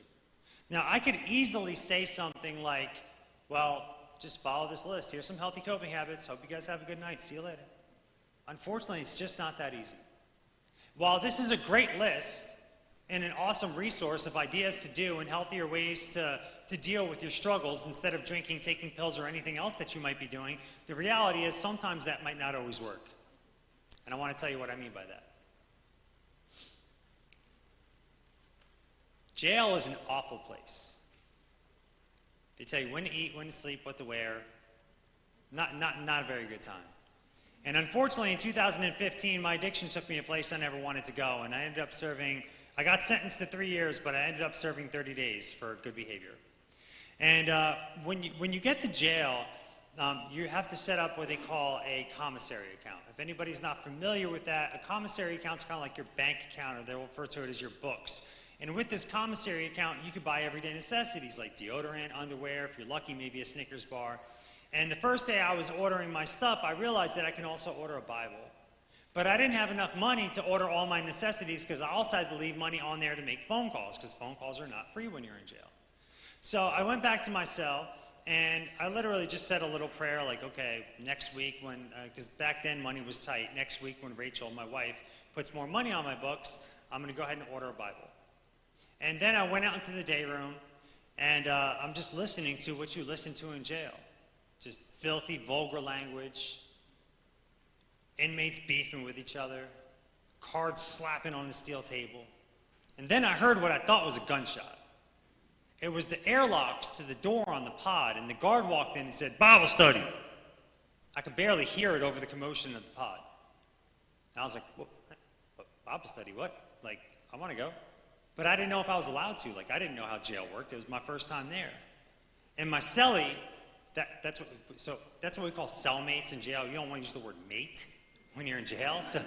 Now, I could easily say something like, well, just follow this list. Here's some healthy coping habits. Hope you guys have a good night. See you later. Unfortunately, it's just not that easy. While this is a great list and an awesome resource of ideas to do and healthier ways to deal with your struggles instead of drinking, taking pills, or anything else that you might be doing, the reality is sometimes that might not always work. And I want to tell you what I mean by that. Jail is an awful place. They tell you when to eat, when to sleep, what to wear. Not a very good time. And unfortunately, in 2015, my addiction took me a place I never wanted to go. And I ended up I got sentenced to 3 years, but I ended up serving 30 days for good behavior. And when you get to jail, you have to set up what they call a commissary account. If anybody's not familiar with that, a commissary account is kind of like your bank account, or they'll refer to it as your books. And with this commissary account, you could buy everyday necessities like deodorant, underwear, if you're lucky, maybe a Snickers bar. And the first day I was ordering my stuff, I realized that I can also order a Bible. But I didn't have enough money to order all my necessities because I also had to leave money on there to make phone calls, because phone calls are not free when you're in jail. So I went back to my cell, and I literally just said a little prayer like, okay, next week when, because back then money was tight, next week when Rachel, my wife, puts more money on my books, I'm going to go ahead and order a Bible. And then I went out into the day room, and I'm just listening to what you listen to in jail. Just filthy, vulgar language, inmates beefing with each other, cards slapping on the steel table. And then I heard what I thought was a gunshot. It was the airlocks to the door on the pod, and the guard walked in and said, "Bible study." I could barely hear it over the commotion of the pod. And I was like, what? Bible study, what? Like, I want to go. But I didn't know if I was allowed to. Like, I didn't know how jail worked. It was my first time there. And my cellie, that's what we call cellmates in jail. You don't want to use the word mate when you're in jail. So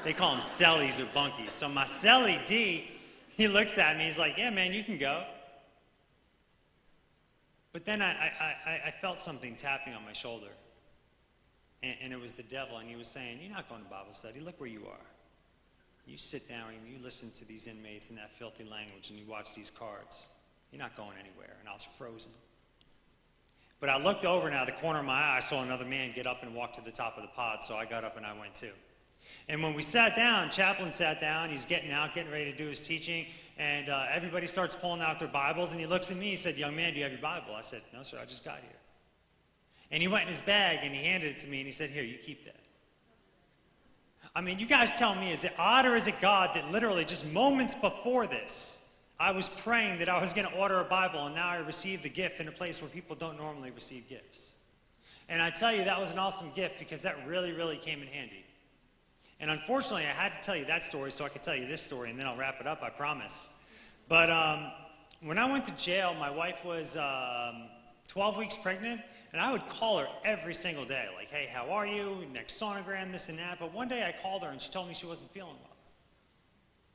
they call them cellies or bunkies. So my cellie, D, he looks at me. He's like, "Yeah, man, you can go." But then I felt something tapping on my shoulder. And it was the devil. And he was saying, "You're not going to Bible study. Look where you are. You sit down and you listen to these inmates in that filthy language and you watch these cards. You're not going anywhere." And I was frozen. But I looked over, and out of the corner of my eye, I saw another man get up and walk to the top of the pod, so I got up and I went too. And when we sat down, chaplain sat down, he's getting ready to do his teaching, and everybody starts pulling out their Bibles, and he looks at me, he said, "Young man, do you have your Bible?" I said, "No, sir, I just got here." And he went in his bag, and he handed it to me, and he said, "Here, you keep that." I mean, you guys tell me, is it odd or is it God that literally just moments before this, I was praying that I was going to order a Bible, and now I received the gift in a place where people don't normally receive gifts. And I tell you, that was an awesome gift because that really, really came in handy. And unfortunately, I had to tell you that story so I could tell you this story, and then I'll wrap it up, I promise. But when I went to jail, my wife was 12 weeks pregnant, and I would call her every single day, like, hey, how are you? Next sonogram, this and that. But one day I called her, and she told me she wasn't feeling well,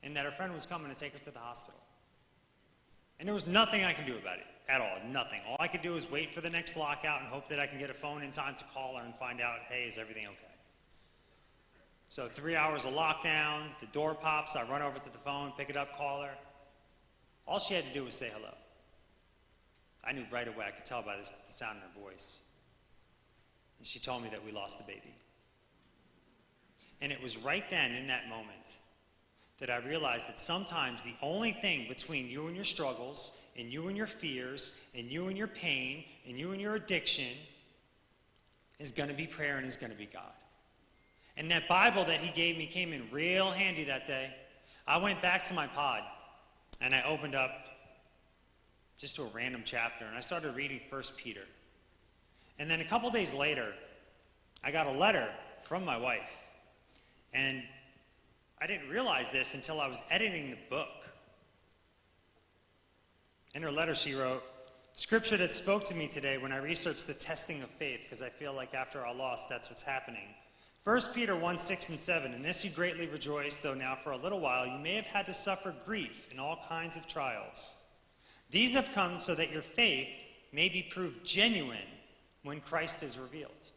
and that her friend was coming to take her to the hospital. And there was nothing I could do about it at all, nothing. All I could do was wait for the next lockout and hope that I can get a phone in time to call her and find out, hey, is everything okay? So 3 hours of lockdown, the door pops, I run over to the phone, pick it up, call her. All she had to do was say hello. I knew right away, I could tell by the sound in her voice. And she told me that we lost the baby. And it was right then, in that moment, that I realized that sometimes the only thing between you and your struggles, and you and your fears, and you and your pain, and you and your addiction, is going to be prayer and is going to be God. And that Bible that he gave me came in real handy that day. I went back to my pod, and I opened up just to a random chapter, and I started reading 1 Peter. And then a couple days later, I got a letter from my wife. And I didn't realize this until I was editing the book. In her letter, she wrote, "Scripture that spoke to me today when I researched the testing of faith, because I feel like after our loss, that's what's happening. 1 Peter 1, 6 and 7, in this you greatly rejoice, though now for a little while you may have had to suffer grief in all kinds of trials. These have come so that your faith may be proved genuine when Christ is revealed."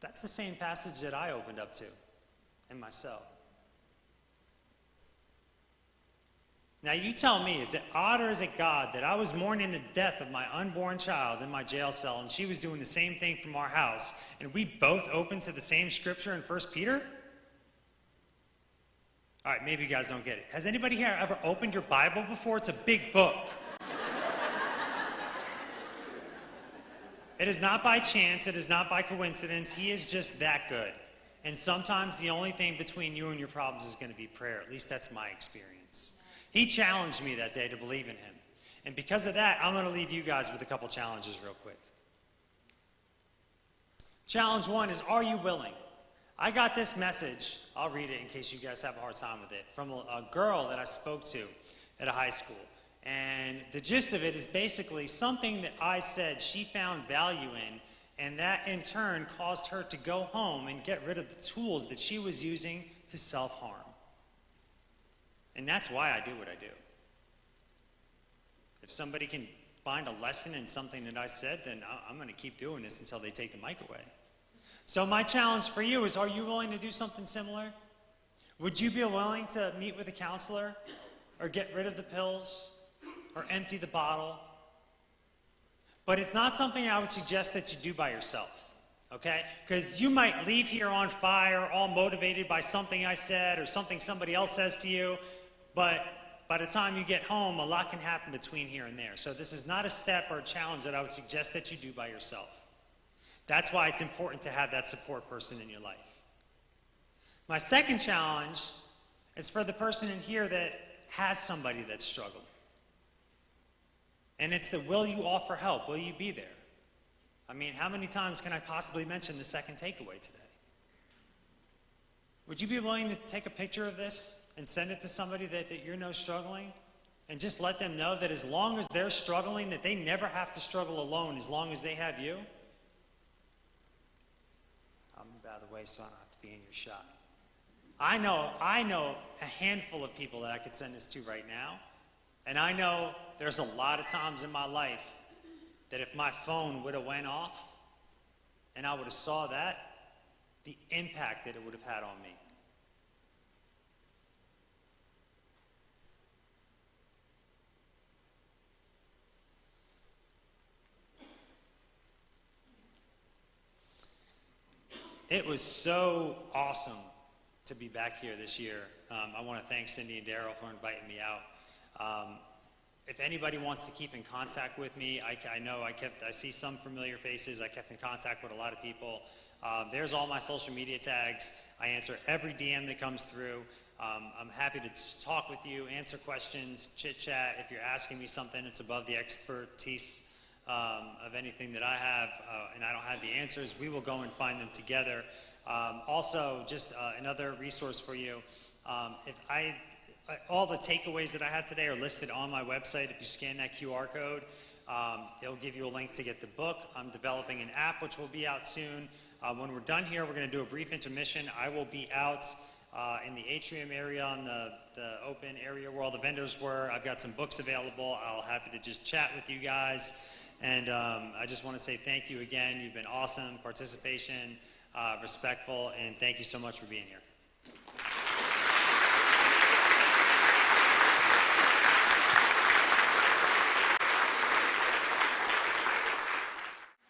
That's the same passage that I opened up to in my cell. Now you tell me, is it odd or is it God that I was mourning the death of my unborn child in my jail cell, and she was doing the same thing from our house, and we both opened to the same scripture in 1 Peter? All right, maybe you guys don't get it. Has anybody here ever opened your Bible before? It's a big book. It is not by chance. It is not by coincidence. He is just that good. And sometimes the only thing between you and your problems is going to be prayer. At least that's my experience. He challenged me that day to believe in him. And because of that, I'm going to leave you guys with a couple challenges real quick. Challenge one is, are you willing? I got this message, I'll read it in case you guys have a hard time with it, from a girl that I spoke to at a high school. And the gist of it is basically something that I said she found value in, and that in turn caused her to go home and get rid of the tools that she was using to self-harm. And that's why I do what I do. If somebody can find a lesson in something that I said, then I'm going to keep doing this until they take the mic away. So my challenge for you is, are you willing to do something similar? Would you be willing to meet with a counselor, or get rid of the pills, or empty the bottle? But it's not something I would suggest that you do by yourself, okay? Because you might leave here on fire, all motivated by something I said or something somebody else says to you, but by the time you get home, a lot can happen between here and there. So this is not a step or a challenge that I would suggest that you do by yourself. That's why it's important to have that support person in your life. My second challenge is for the person in here that has somebody that's struggling. And it's the, will you offer help? Will you be there? I mean, how many times can I possibly mention the second takeaway today? Would you be willing to take a picture of this and send it to somebody that you know struggling? And just let them know that as long as they're struggling, that they never have to struggle alone as long as they have you? I'll move out of the way so I don't have to be in your shot. I know a handful of people that I could send this to right now. And I know there's a lot of times in my life that if my phone would have went off and I would have saw that, the impact that it would have had on me. It was so awesome to be back here this year. I want to thank Cindy and Daryl for inviting me out. if anybody wants to keep in contact with me, I know I see some familiar faces. I kept in contact with a lot of people. There's all my social media tags. I answer every DM that comes through. I'm happy to talk with you, answer questions, chit chat. If you're asking me something that's above the expertise of anything that I have, and I don't have the answers, we will go and find them together. Also, just another resource for you. All the takeaways that I had today are listed on my website. If you scan that QR code, it'll give you a link to get the book. I'm developing an app which will be out soon. When we're done here, we're going to do a brief intermission. I will be out in the atrium area on the open area where all the vendors were. I've got some books available. I'll happy to just chat with you guys. And I just want to say thank you again. You've been awesome, participation, respectful, and thank you so much for being here.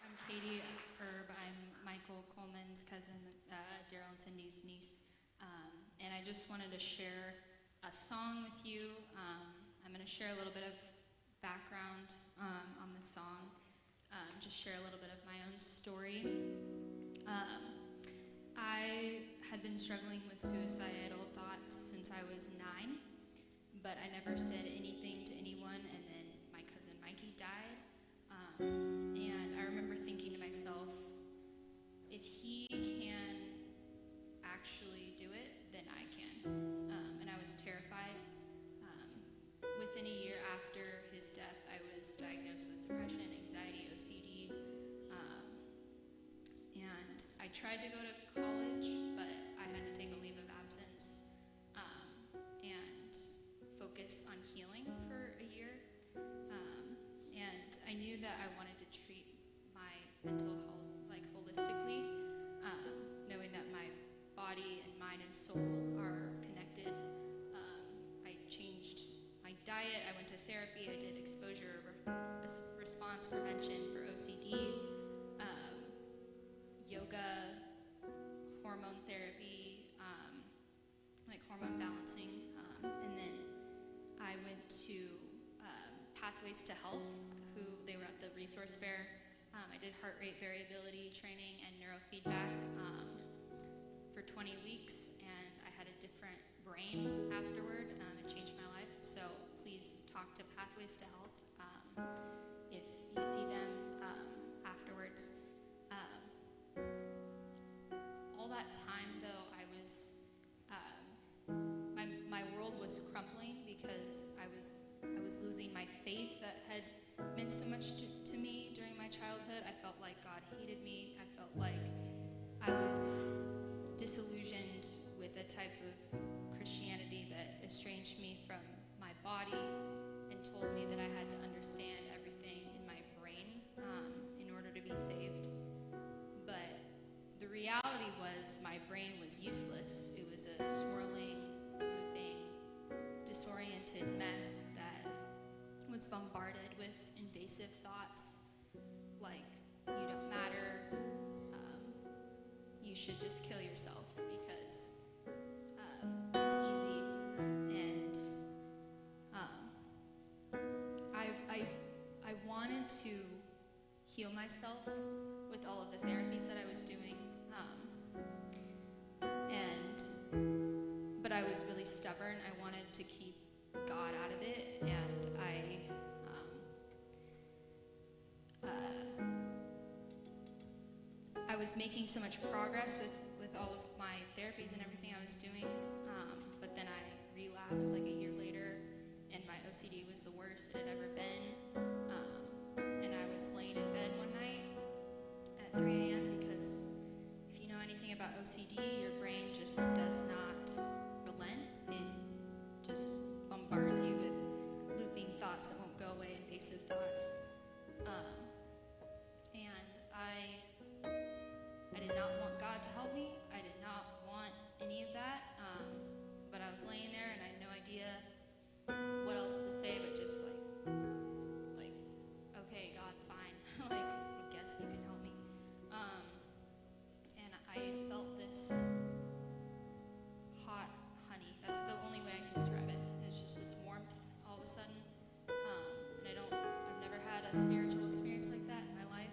I'm Katie Herb. I'm Michael Coleman's cousin, Daryl and Cindy's niece. And I just wanted to share a song with you. I'm going to share a little bit of background on this song, just share a little bit of my own story. I had been struggling with suicidal thoughts since I was 9, but I never said anything to anyone, and then my cousin Mikey died. And I remember thinking to myself, if he can actually do it, then I can. And I was terrified. Within a year after his death, I was diagnosed with depression, anxiety, OCD. And I tried to go to college, but I had to take a leave of absence and focus on healing for a year. And I knew that I wanted to treat my mental health like holistically, knowing that my body and mind and soul are connected. I changed my diet. I went to therapy. I did exposure response prevention for OCD, yoga, hormone therapy, like hormone balancing, and then I went to Pathways to Health, who they were at the resource fair. I did heart rate variability training and neurofeedback for 20 weeks, and I had a different brain afterward. It changed my life. So please talk to Pathways to Health if you see them afterwards. All that time, though, I was my world was crumbling because I was losing my faith that had meant so much to me during my childhood. I felt like God hated me. I felt like I was disillusioned with a type of Christianity that estranged me from my body and told me that I had to understand everything in my brain in order to be saved. But the reality was my brain was useless. It was a swirling, looping, disoriented mess that was bombarded with invasive thoughts like, you don't matter, you should just kill yourself because it's easy. And I wanted to heal myself with all of the therapies that I was doing, but I was really stubborn. I wanted to keep God out of it, and I was making so much progress with all of my therapies and everything I was doing, but then I relapsed like a year later, and my OCD was the worst it had ever been. And I was laying in bed one night at 3 a.m. because if you know anything about OCD, your brain just does not relent. It just bombards you with looping thoughts that won't go away, invasive thoughts. And I did not want God to help me. I did not want any of that. But I was laying there and I had no idea what else to say, but just like, okay, God, fine. Like, I guess you can help me. And I felt this hot honey. That's the only way I can describe it. It's just this warmth all of a sudden. a spiritual experience like that in my life,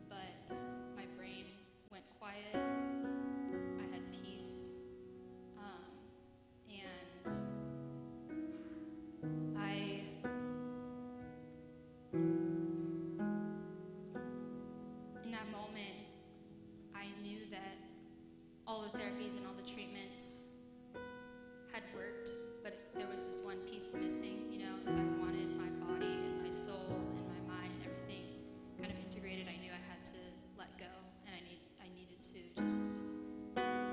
but my brain went quiet. I had peace, and in that moment, I knew that all the therapies and all the treatments had worked, but there was this one piece missing. You know, if I wanted my body and my soul and my mind and everything kind of integrated, I knew I had to let go, and I needed to just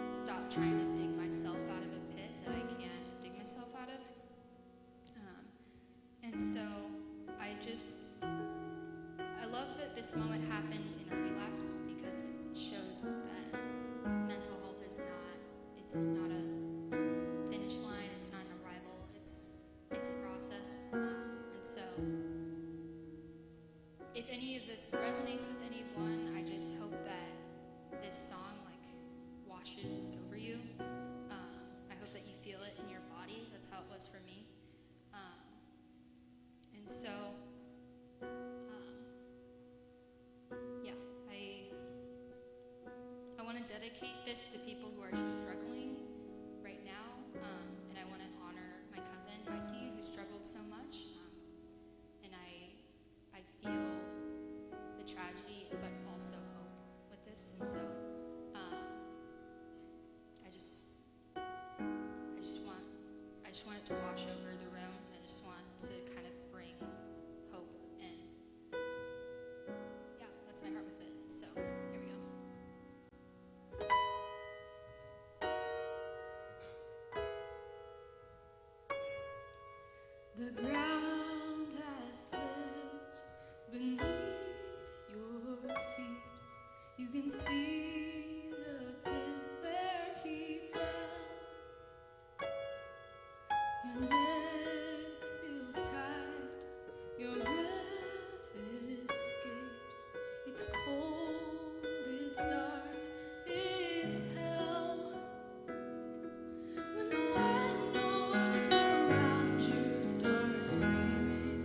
stop trying to dig myself out of a pit that I can't dig myself out of. And so I love that this moment happened in a relapse, because it shows that mental health is it's not a finish line, it's not an arrival, it's a process. And so if any of this resonates with anyone, I just hope that this song washes over you. I hope that you feel it in your body. That's how it was for me. And so I want to dedicate this to people who are struggling right now, and I want to honor my cousin Mikey, who struggled so much, and I feel the tragedy but also hope with this. And so I just want it to wash over the room, and I just want to kind of bring hope, and that's my heart with it. So here we go. The ground has slipped beneath your feet. You can see the pit where he fell. Your neck feels tight, your breath escapes. It's cold, it's dark, it's hell. When the white noise around you starts screaming,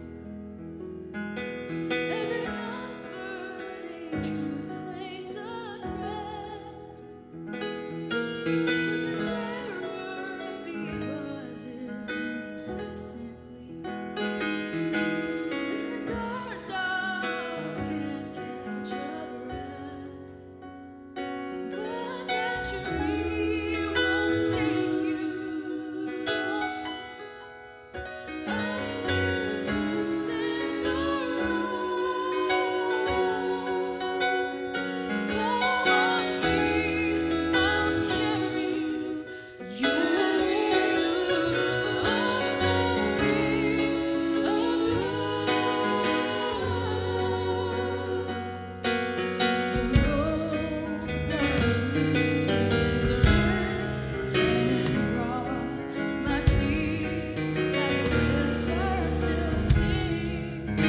every comforting truth claims a threat. When the terror buzzes incessantly, and the guard dogs can't catch a breath, but that tree won't take you home. I will loosen your robe. Fall on me, I'll carry you. You on the wings of love. Your robe is red and raw. My peace like a river still sings.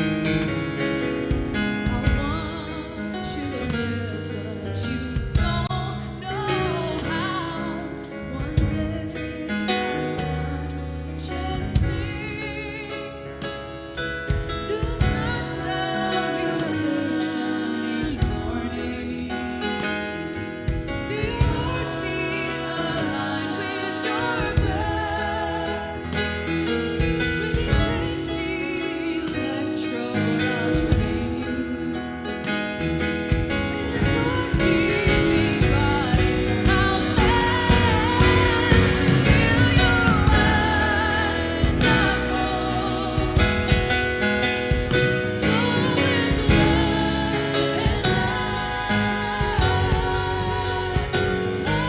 I want you to live, but you don't know how. One day at a time, just sing. To the sunset you turn each morning. Feel your heartbeat align with your breath. With each tasty electrode, I'll train you. In your sparking body, I'll mend. Feel your wet knuckles flow with blood and life. A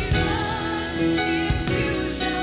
divine infusion.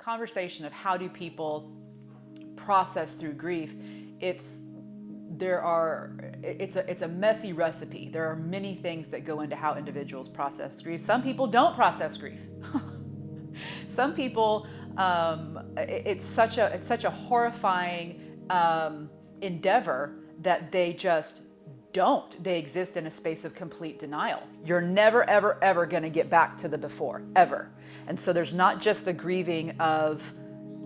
conversation of how do people process through grief, it's a messy recipe. There are many things that go into how individuals process grief. Some people don't process grief. Some people, it's such a horrifying endeavor that they just don't. They exist in a space of complete denial. You're never, ever, ever going to get back to the before, ever. And so there's not just the grieving of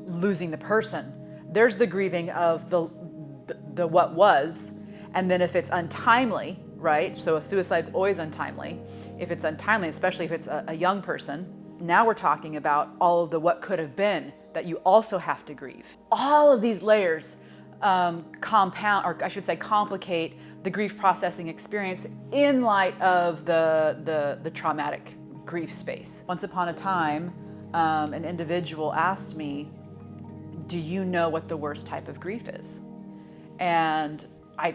losing the person. There's the grieving of the what was, and then if it's untimely, right? So a suicide's always untimely. If it's untimely, especially if it's a young person, now we're talking about all of the what could have been that you also have to grieve. All of these layers compound, or I should say complicate, the grief processing experience in light of the traumatic grief space. Once upon a time, an individual asked me, do you know what the worst type of grief is? And I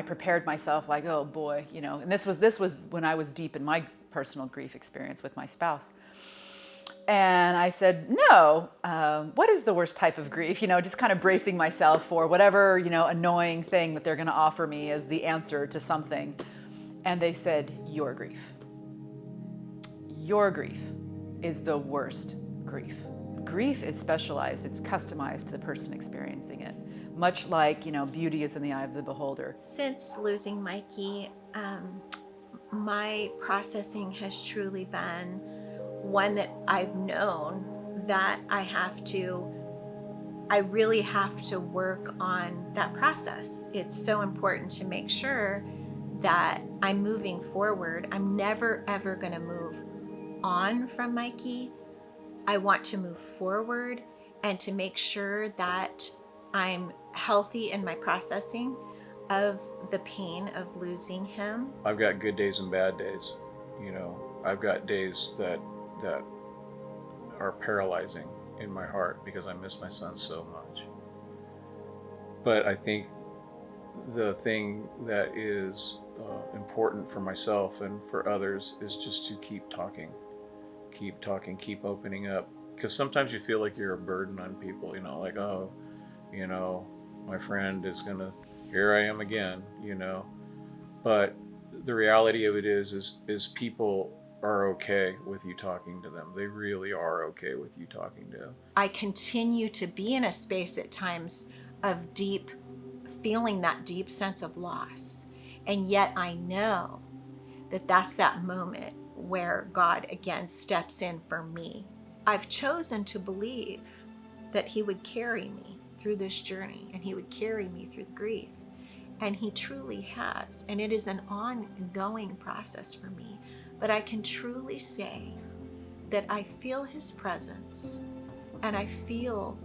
prepared myself like, oh boy, you know, and this was when I was deep in my personal grief experience with my spouse. And I said, no, what is the worst type of grief? You know, just kind of bracing myself for whatever, you know, annoying thing that they're going to offer me as the answer to something. And they said, your grief. Your grief is the worst grief. Grief is specialized, it's customized to the person experiencing it. Much like, you know, beauty is in the eye of the beholder. Since losing Mikey, my processing has truly been one that I've known that I really have to work on that process. It's so important to make sure that I'm moving forward. I'm never, ever gonna move on from Mikey. I want to move forward and to make sure that I'm healthy in my processing of the pain of losing him. I've got good days and bad days. You know, I've got days that are paralyzing in my heart because I miss my son so much. But I think the thing that is important for myself and for others is just to keep talking, keep opening up. Because sometimes you feel like you're a burden on people, you know, like, oh, you know, my friend is gonna, here I am again, you know. But the reality of it is people are okay with you talking to them. They really are okay with you talking to them. I continue to be in a space at times of feeling that deep sense of loss. And yet I know that that's that moment where God again steps in for me. I've chosen to believe that he would carry me through this journey and he would carry me through the grief. And he truly has. And it is an ongoing process for me. But I can truly say that I feel his presence and I feel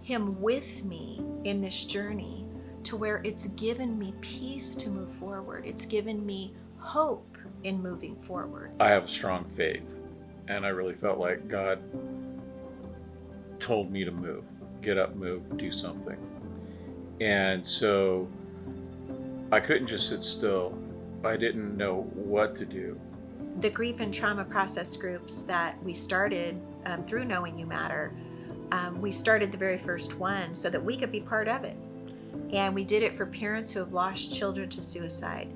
him with me in this journey to where it's given me peace to move forward. It's given me hope in moving forward. I have strong faith, and I really felt like God told me to move, get up, move, do something. And so I couldn't just sit still. I didn't know what to do. The grief and trauma process groups that we started through Knowing You Matter, we started the very first one so that we could be part of it. And we did it for parents who have lost children to suicide.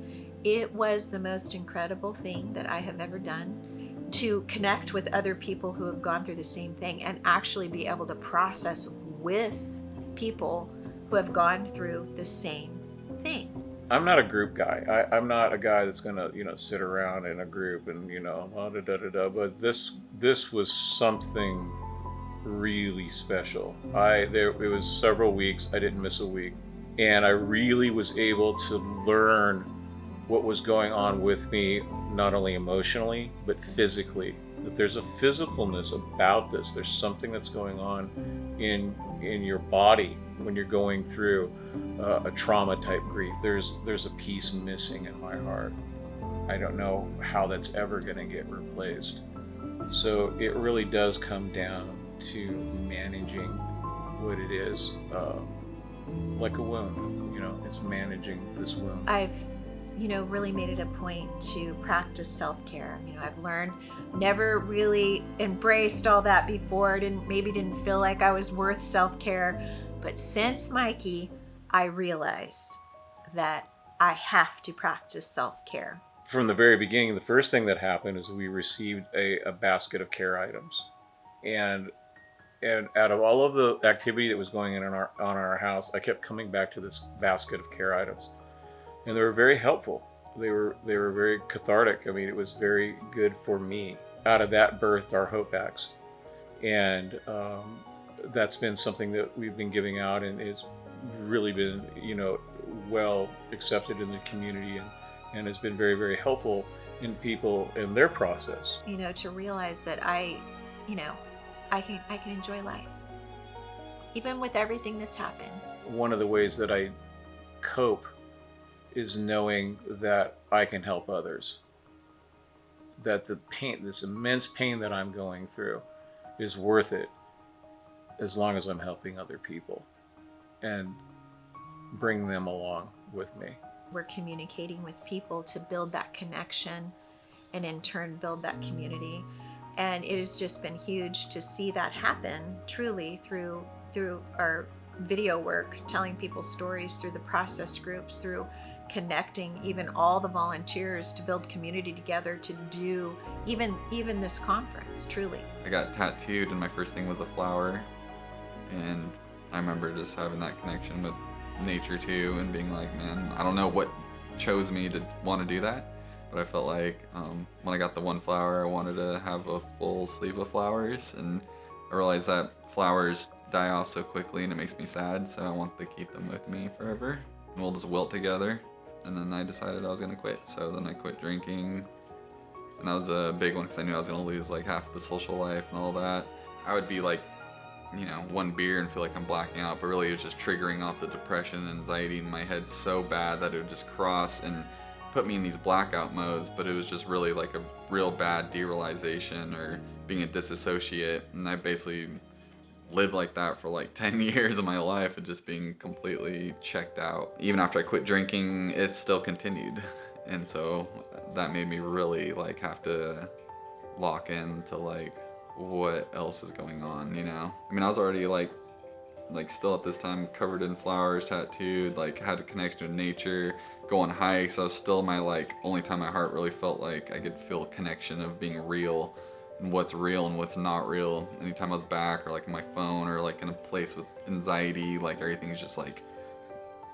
It was the most incredible thing that I have ever done, to connect with other people who have gone through the same thing and actually be able to process with people who have gone through the same thing. I'm not a group guy. I'm not a guy that's gonna, you know, sit around in a group and, you know, but this was something really special. It was several weeks. I didn't miss a week. And I really was able to learn what was going on with me, not only emotionally, but physically. That there's a physicalness about this. There's something that's going on in your body when you're going through a trauma type grief. There's a piece missing in my heart. I don't know how that's ever going to get replaced. So it really does come down to managing what it is, like a wound. You know, it's managing this wound. I've really made it a point to practice self-care. I've learned, never really embraced all that before, didn't feel like I was worth self-care. But since Mikey, I realized that I have to practice self-care. From the very beginning, the first thing that happened is we received a basket of care items. And out of all of the activity that was going on our house, I kept coming back to this basket of care items. And they were very helpful. They were very cathartic. I mean, it was very good for me. Out of that birthed our Hope Bags. And that's been something that we've been giving out, and it's really been, well accepted in the community, and has been very, very helpful in people in their process. To realize that I can enjoy life, even with everything that's happened. One of the ways that I cope is knowing that I can help others. That the pain, this immense pain that I'm going through, is worth it as long as I'm helping other people and bring them along with me. We're communicating with people to build that connection and in turn build that community. And it has just been huge to see that happen truly through our video work, telling people stories, through the process groups, through connecting even all the volunteers to build community together to do even this conference, truly. I got tattooed and my first thing was a flower, and I remember just having that connection with nature too, and being like, man, I don't know what chose me to want to do that, but I felt like when I got the one flower, I wanted to have a full sleeve of flowers, and I realized that flowers die off so quickly and it makes me sad, so I want to keep them with me forever, and we'll just wilt together. And then I decided I was gonna quit, so then I quit drinking, and that was a big one because I knew I was gonna lose like half the social life and all that. I would be like, one beer and feel like I'm blacking out, but really it was just triggering off the depression and anxiety in my head so bad that it would just cross and put me in these blackout modes, but it was just really like a real bad derealization or being a disassociate, and I basically lived like that for like 10 years of my life and just being completely checked out. Even after I quit drinking, it still continued, and so that made me really like have to lock into like what else is going on, I mean, I was already like still at this time covered in flowers, tattooed, like had a connection to nature, go on hikes. I was still my only time my heart really felt like I could feel a connection of being real and what's real and what's not real. Anytime I was back or like on my phone or like in a place with anxiety, like everything's just like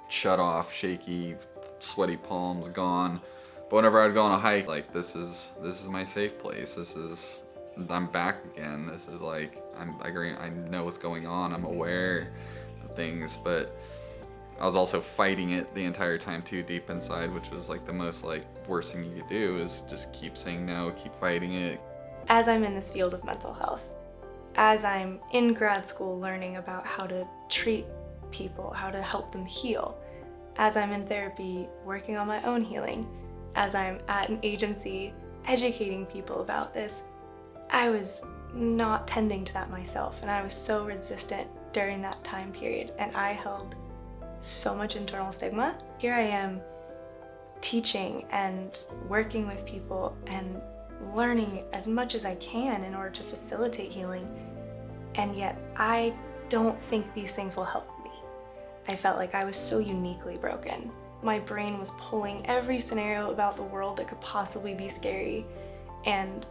shut off, shaky, sweaty palms, gone. But whenever I'd go on a hike, like this is my safe place. I'm back again. This is like, I know what's going on. I'm aware of things, but I was also fighting it the entire time too, deep inside, which was like the most worst thing you could do is just keep saying no, keep fighting it. As I'm in this field of mental health, as I'm in grad school learning about how to treat people, how to help them heal, as I'm in therapy working on my own healing, as I'm at an agency educating people about this, I was not tending to that myself, and I was so resistant during that time period, and I held so much internal stigma. Here I am teaching and working with people and learning as much as I can in order to facilitate healing, and yet I don't think these things will help me. I felt like I was so uniquely broken. My brain was pulling every scenario about the world that could possibly be scary, and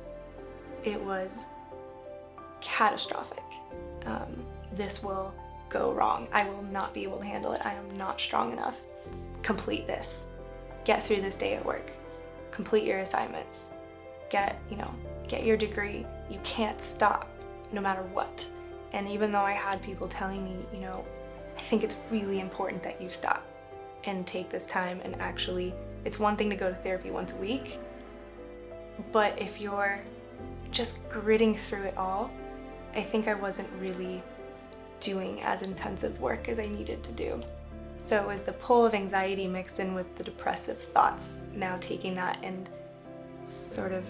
it was catastrophic. This will go wrong. I will not be able to handle it. I am not strong enough. Complete this. Get through this day at work. Complete your assignments. Get your degree. You can't stop no matter what. And even though I had people telling me, I think it's really important that you stop and take this time and actually, it's one thing to go to therapy once a week, but if you're just gritting through it all, I think I wasn't really doing as intensive work as I needed to do. So it was the pull of anxiety mixed in with the depressive thoughts, now taking that and sort of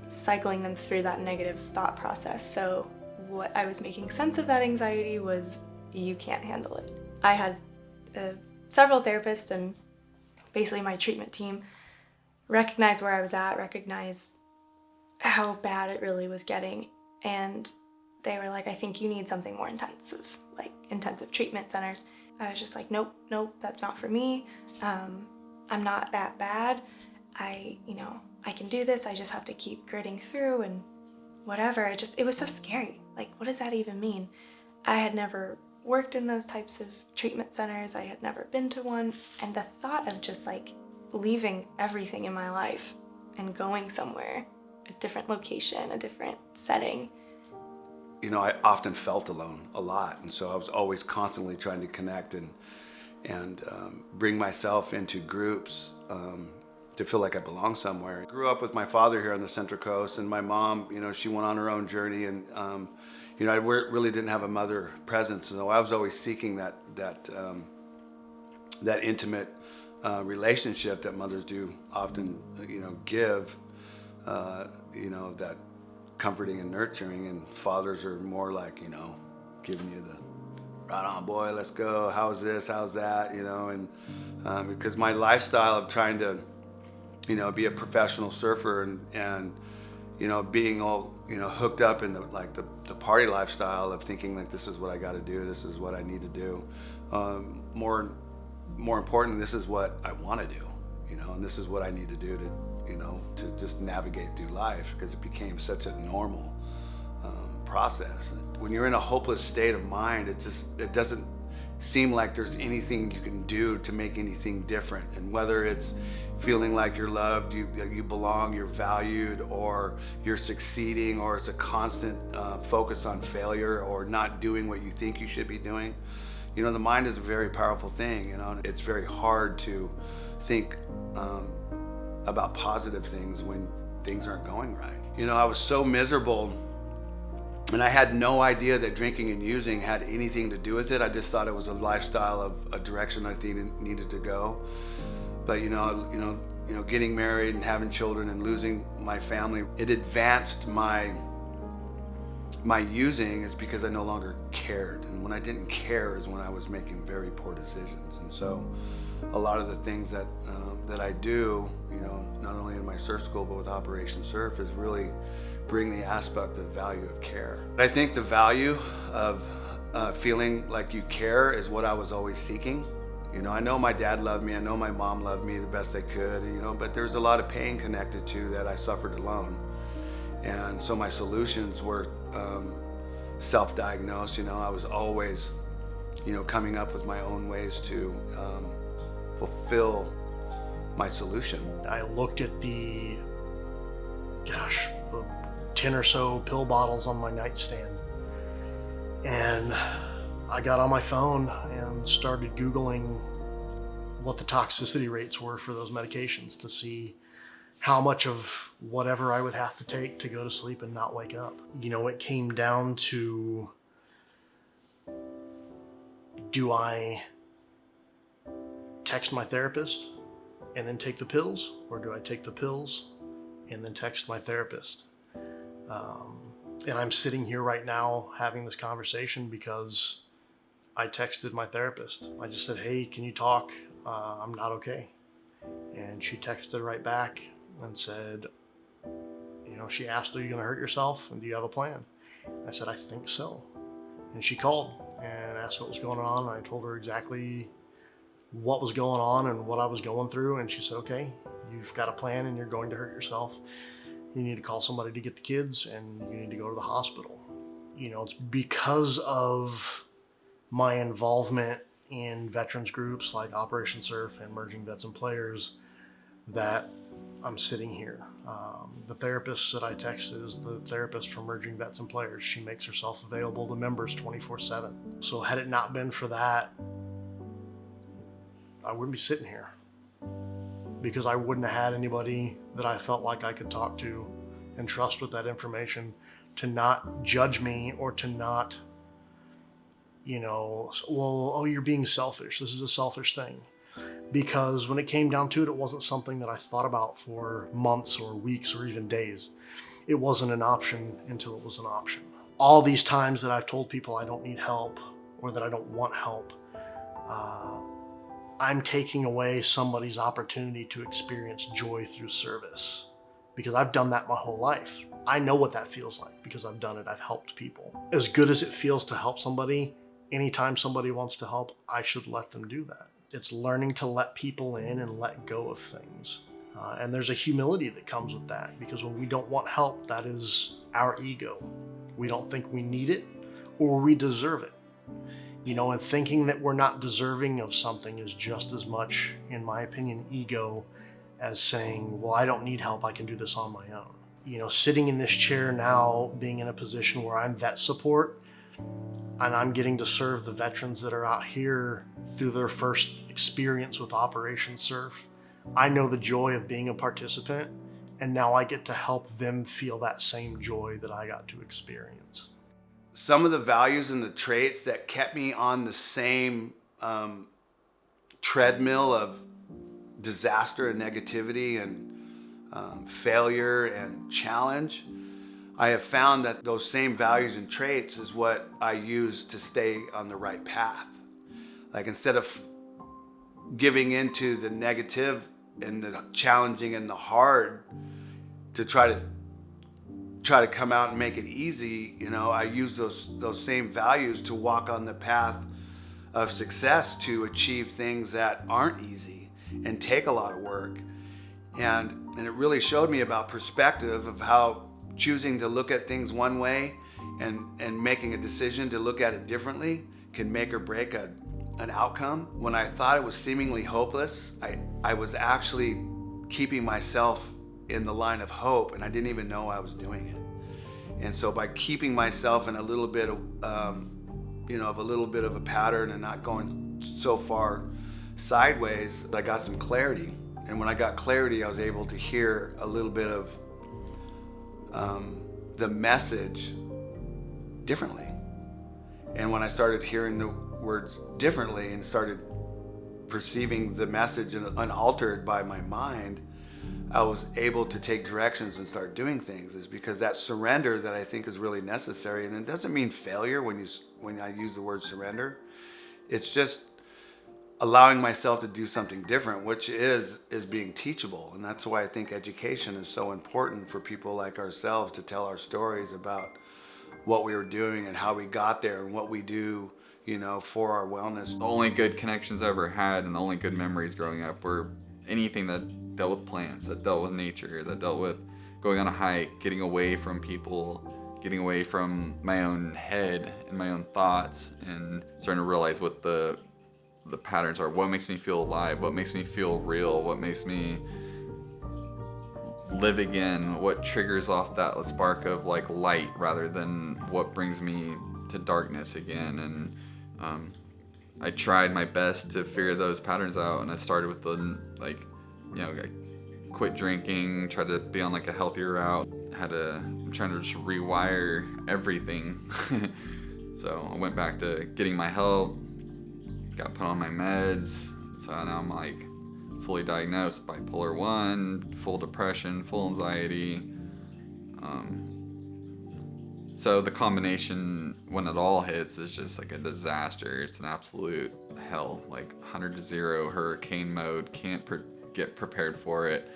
cycling them through that negative thought process. So what I was making sense of that anxiety was, you can't handle it. I had several therapists and basically my treatment team recognized where I was at, recognized how bad it really was getting. And they were like, I think you need something more intensive, like intensive treatment centers. I was just like, nope, that's not for me. I'm not that bad. I can do this. I just have to keep gritting through and whatever. It was so scary. Like, what does that even mean? I had never worked in those types of treatment centers. I had never been to one. And the thought of just like leaving everything in my life and going somewhere, a different location, a different setting. I often felt alone a lot, and so I was always constantly trying to connect and bring myself into groups to feel like I belong somewhere. I grew up with my father here on the Central Coast, and my mom, she went on her own journey, and I really didn't have a mother presence, so I was always seeking that intimate relationship that mothers do often, give, that comforting and nurturing, and fathers are more like, giving you the right on, boy, let's go, how's this, how's that, and because my lifestyle of trying to, be a professional surfer and being all, hooked up in the party lifestyle of thinking like, this is what I got to do, this is what I need to do. More important, this is what I want to do, and this is what I need to do to just navigate through life, because it became such a normal process. When you're in a hopeless state of mind, it doesn't seem like there's anything you can do to make anything different. And whether it's feeling like you're loved, you belong, you're valued, or you're succeeding, or it's a constant focus on failure or not doing what you think you should be doing. The mind is a very powerful thing. It's very hard to think about positive things when things aren't going right. I was so miserable, and I had no idea that drinking and using had anything to do with it. I just thought it was a lifestyle of a direction I needed to go. But getting married and having children and losing my family, it advanced my using is because I no longer cared. And when I didn't care is when I was making very poor decisions. And so a lot of the things that I do, not only in my surf school, but with Operation Surf, is really bring the aspect of value of care. I think the value of feeling like you care is what I was always seeking. I know my dad loved me, I know my mom loved me the best they could, but there's a lot of pain connected to that I suffered alone. And so my solutions were self-diagnosed. I was always, coming up with my own ways to fulfill my solution. I looked at the 10 or so pill bottles on my nightstand, and I got on my phone and started Googling what the toxicity rates were for those medications to see how much of whatever I would have to take to go to sleep and not wake up. It came down to, do I text my therapist and then take the pills, or do I take the pills and then text my therapist? And I'm sitting here right now having this conversation because I texted my therapist. I just said, hey, can you talk? I'm not okay. And she texted right back and said, she asked, are you going to hurt yourself? And do you have a plan? I said, I think so. And she called and asked what was going on. And I told her exactly what was going on and what I was going through. And she said, okay, you've got a plan and you're going to hurt yourself. You need to call somebody to get the kids, and you need to go to the hospital. It's because of my involvement in veterans groups like Operation Surf and Emerging Vets and Players that I'm sitting here. The therapist that I texted is the therapist for Emerging Vets and Players. She makes herself available to members 24/7. So had it not been for that, I wouldn't be sitting here, because I wouldn't have had anybody that I felt like I could talk to and trust with that information to not judge me or to not, you're being selfish. This is a selfish thing. Because when it came down to it, it wasn't something that I thought about for months or weeks or even days. It wasn't an option until it was an option. All these times that I've told people I don't need help or that I don't want help, I'm taking away somebody's opportunity to experience joy through service, because I've done that my whole life. I know what that feels like because I've done it. I've helped people. As good as it feels to help somebody, anytime somebody wants to help, I should let them do that. It's learning to let people in and let go of things. And there's a humility that comes with that, because when we don't want help, that is our ego. We don't think we need it or we deserve it. You know, and thinking that we're not deserving of something is just as much, in my opinion, ego as saying, well, I don't need help, I can do this on my own. You know, sitting in this chair now, being in a position where I'm vet support, and I'm getting to serve the veterans that are out here through their first experience with Operation Surf. I know the joy of being a participant, and now I get to help them feel that same joy that I got to experience. Some of the values and the traits that kept me on the same treadmill of disaster and negativity and failure and challenge, I have found that those same values and traits is what I use to stay on the right path. Like, instead of giving into the negative and the challenging and the hard to try to come out and make it easy, you know, I use those same values to walk on the path of success, to achieve things that aren't easy and take a lot of work. And it really showed me about perspective, of how choosing to look at things one way and making a decision to look at it differently can make or break an outcome. When I thought it was seemingly hopeless, I was actually keeping myself in the line of hope, and I didn't even know I was doing it. And so by keeping myself in a little bit of, of a little bit of a pattern and not going so far sideways, I got some clarity. And when I got clarity, I was able to hear a little bit of the message differently. And when I started hearing the words differently and started perceiving the message unaltered by my mind, I was able to take directions and start doing things. Is because that surrender that I think is really necessary. And it doesn't mean failure when I use the word surrender. It's just allowing myself to do something different, which is being teachable. And that's why I think education is so important for people like ourselves, to tell our stories about what we were doing and how we got there and what we do, you know, for our wellness. The only good connections I ever had and the only good memories growing up were anything that dealt with plants, that dealt with nature, that dealt with going on a hike, getting away from people, getting away from my own head and my own thoughts, and starting to realize what the patterns are, what makes me feel alive, what makes me feel real, what makes me live again, what triggers off that spark of like light rather than what brings me to darkness again. And I tried my best to figure those patterns out, and I started with I quit drinking, tried to be on like a healthier route, I'm trying to just rewire everything. So I went back to getting my help, got put on my meds, so now I'm like fully diagnosed, bipolar 1, full depression, full anxiety. So the combination, when it all hits, is just like a disaster. It's an absolute hell, like 100 to 0, hurricane mode, can't get prepared for it.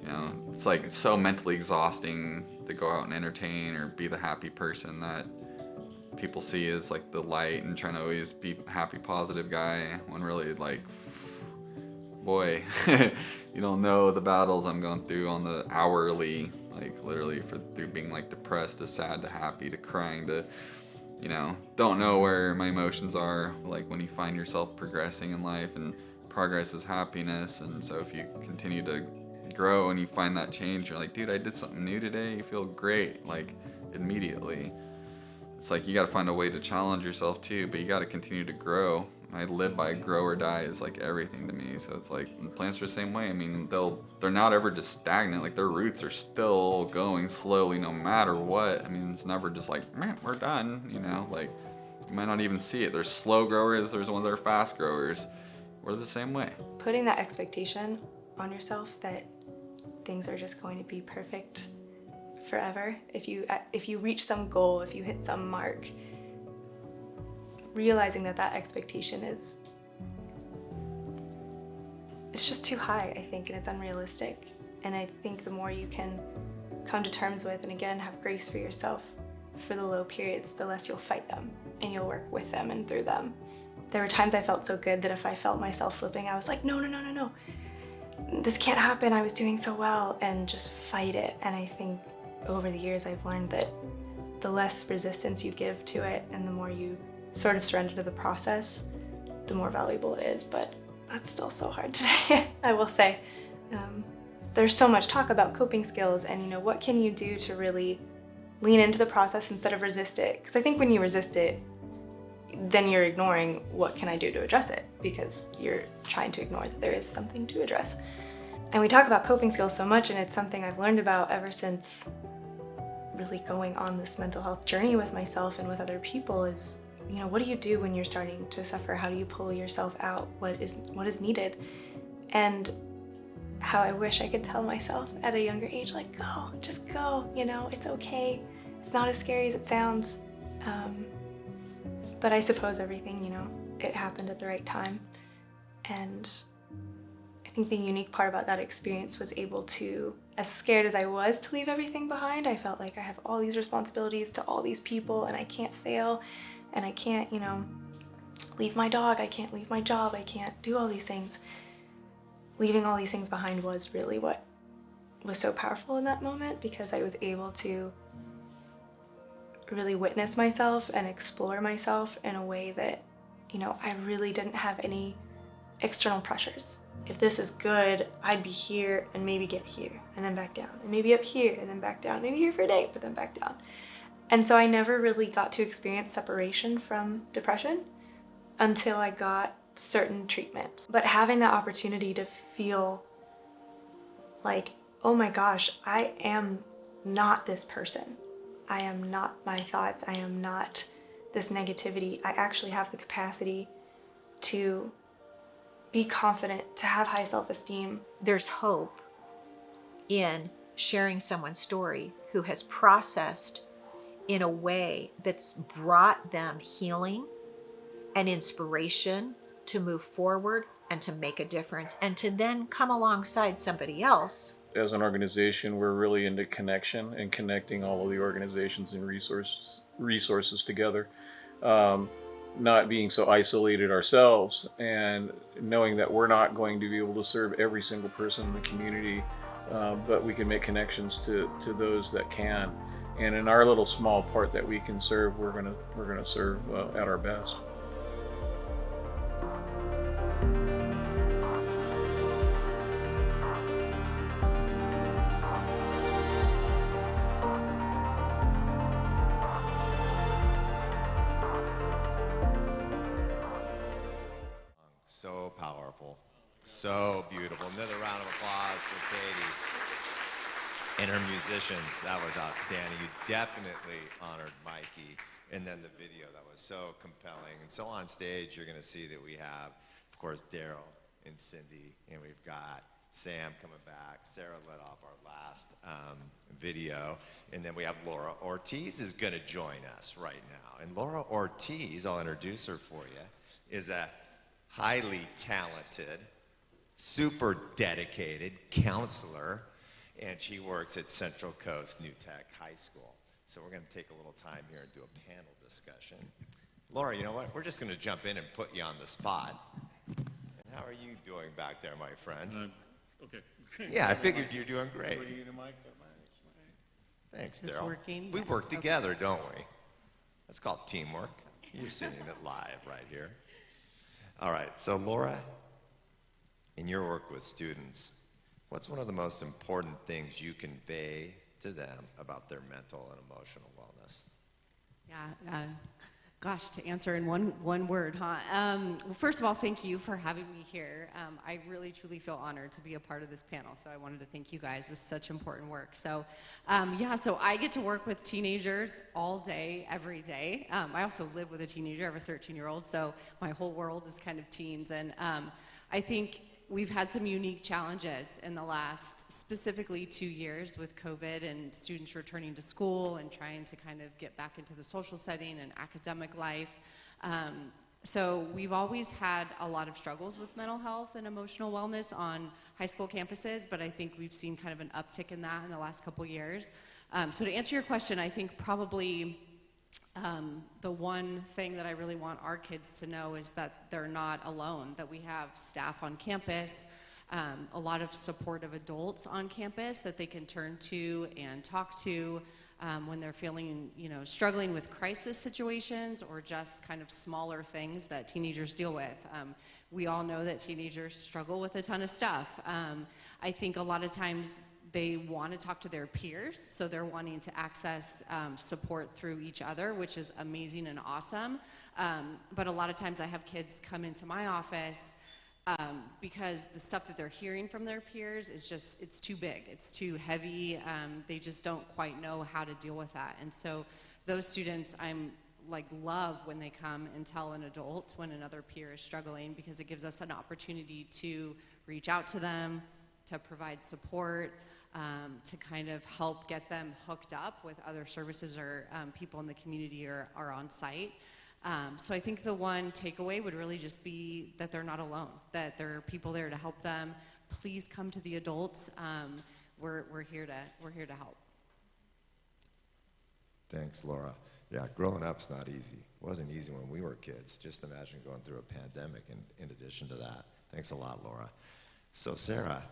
You know, it's like it's so mentally exhausting to go out and entertain or be the happy person that people see as like the light and trying to always be happy, positive guy, when really, like, boy, you don't know the battles I'm going through on the hourly, like literally through being like depressed to sad to happy to crying to, you know, don't know where my emotions are, like when you find yourself progressing in life, and progress is happiness. And so if you continue to grow and you find that change, you're like, dude, I did something new today, you feel great, like immediately. It's like you got to find a way to challenge yourself too, but you got to continue to grow. I live by grow or die is like everything to me. So it's like plants are the same way. I mean, they're not ever just stagnant. Like their roots are still going slowly no matter what. I mean, it's never just like, man, we're done. You know, like you might not even see it. There's slow growers. There's ones that are fast growers. We're the same way. Putting that expectation on yourself that things are just going to be perfect forever. If you reach some goal, if you hit some mark, realizing that expectation is it's just too high, I think, and it's unrealistic. And I think the more you can come to terms with, and again, have grace for yourself for the low periods, the less you'll fight them and you'll work with them and through them. There were times I felt so good that if I felt myself slipping, I was like, no, no, no, no, no. This can't happen. I was doing so well, and just fight it. And I think over the years I've learned that the less resistance you give to it and the more you sort of surrender to the process, the more valuable it is. But that's still so hard today, I will say. There's so much talk about coping skills and, you know, what can you do to really lean into the process instead of resist it? Because I think when you resist it, then you're ignoring what can I do to address it, because you're trying to ignore that there is something to address. And we talk about coping skills so much, and it's something I've learned about ever since really going on this mental health journey with myself and with other people is, you know, what do you do when you're starting to suffer? How do you pull yourself out? What is needed? And how I wish I could tell myself at a younger age, like, go, just go, you know, it's okay. It's not as scary as it sounds. But I suppose everything, you know, it happened at the right time. And I think the unique part about that experience was able to, as scared as I was to leave everything behind, I felt like I have all these responsibilities to all these people and I can't fail and I can't, you know, leave my dog, I can't leave my job, I can't do all these things. Leaving all these things behind was really what was so powerful in that moment, because I was able to really witness myself and explore myself in a way that, you know, I really didn't have any external pressures. If this is good, I'd be here and maybe get here and then back down, and maybe up here and then back down, maybe here for a day, but then back down. And so I never really got to experience separation from depression until I got certain treatments. But having that opportunity to feel like, oh my gosh, I am not this person. I am not my thoughts. I am not this negativity. I actually have the capacity to be confident, to have high self-esteem. There's hope in sharing someone's story who has processed in a way that's brought them healing and inspiration to move forward and to make a difference and to then come alongside somebody else. As an organization, we're really into connection and connecting all of the organizations and resources together. Not being so isolated ourselves, and knowing that we're not going to be able to serve every single person in the community, but we can make connections to those that can. And in our little small part that we can serve, we're gonna serve at our best. So powerful, so beautiful. Another round of applause for Katie and her musicians. That was outstanding. You definitely honored Mikey. And then the video, that was so compelling. And so on stage, you're going to see that we have, of course, Daryl and Cindy, and we've got Sam coming back. Sarah led off our last video. And then we have Laura Ortiz is going to join us right now. And Laura Ortiz, I'll introduce her for you, is a highly talented, super dedicated counselor, and she works at Central Coast New Tech High School. So we're going to take a little time here and do a panel discussion. Laura, you know what? We're just going to jump in and put you on the spot. And how are you doing back there, my friend? Okay. Yeah, I figured you're doing great. What do you need, Mike? Thanks, Is this Daryl. working? We Yes, work okay. together, don't we? That's called teamwork. You're seeing it live right here. All right, so Laura, in your work with students, what's one of the most important things you convey to them about their mental and emotional wellness? Yeah, gosh, to answer in one word, huh? Well, first of all, thank you for having me here. I really, truly feel honored to be a part of this panel, so I wanted to thank you guys. This is such important work. So, so I get to work with teenagers all day, every day. I also live with a teenager. I have a 13-year-old, so my whole world is kind of teens. And I think we've had some unique challenges in the last, specifically 2 years with COVID and students returning to school and trying to kind of get back into the social setting and academic life. So we've always had a lot of struggles with mental health and emotional wellness on high school campuses, but I think we've seen kind of an uptick in that in the last couple years. So to answer your question, I think probably the one thing that I really want our kids to know is that they're not alone, that we have staff on campus, a lot of supportive adults on campus that they can turn to and talk to when they're feeling, struggling with crisis situations or just kind of smaller things that teenagers deal with. We all know that teenagers struggle with a ton of stuff. I think a lot of times they want to talk to their peers, so they're wanting to access support through each other, which is amazing and awesome. But a lot of times I have kids come into my office because the stuff that they're hearing from their peers is just, it's too big, it's too heavy, they just don't quite know how to deal with that. And so those students, I'm love when they come and tell an adult when another peer is struggling, because it gives us an opportunity to reach out to them, to provide support, to kind of help get them hooked up with other services or people in the community or are on site. So I think the one takeaway would really just be that they're not alone, that there are people there to help them. Please come to the adults. We're here to help. Thanks, Laura. Yeah, growing up's not easy. It wasn't easy when we were kids. Just imagine going through a pandemic in addition to that. Thanks a lot, Laura. So Sarah,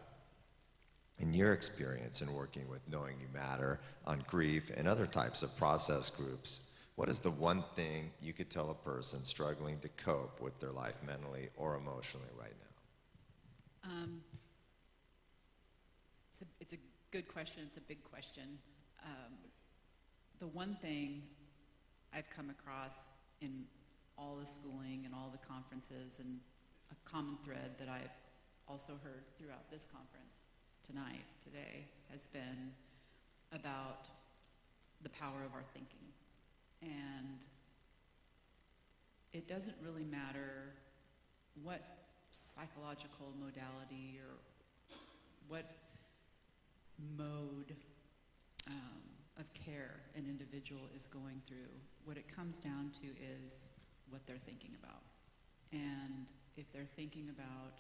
in your experience in working with Knowing You Matter on grief and other types of process groups, what is the one thing you could tell a person struggling to cope with their life mentally or emotionally right now? It's a good question. It's a big question. The one thing I've come across in all the schooling and all the conferences, and a common thread that I've also heard throughout this conference today, has been about the power of our thinking. And it doesn't really matter what psychological modality or what mode of care an individual is going through. What it comes down to is what they're thinking about. And if they're thinking about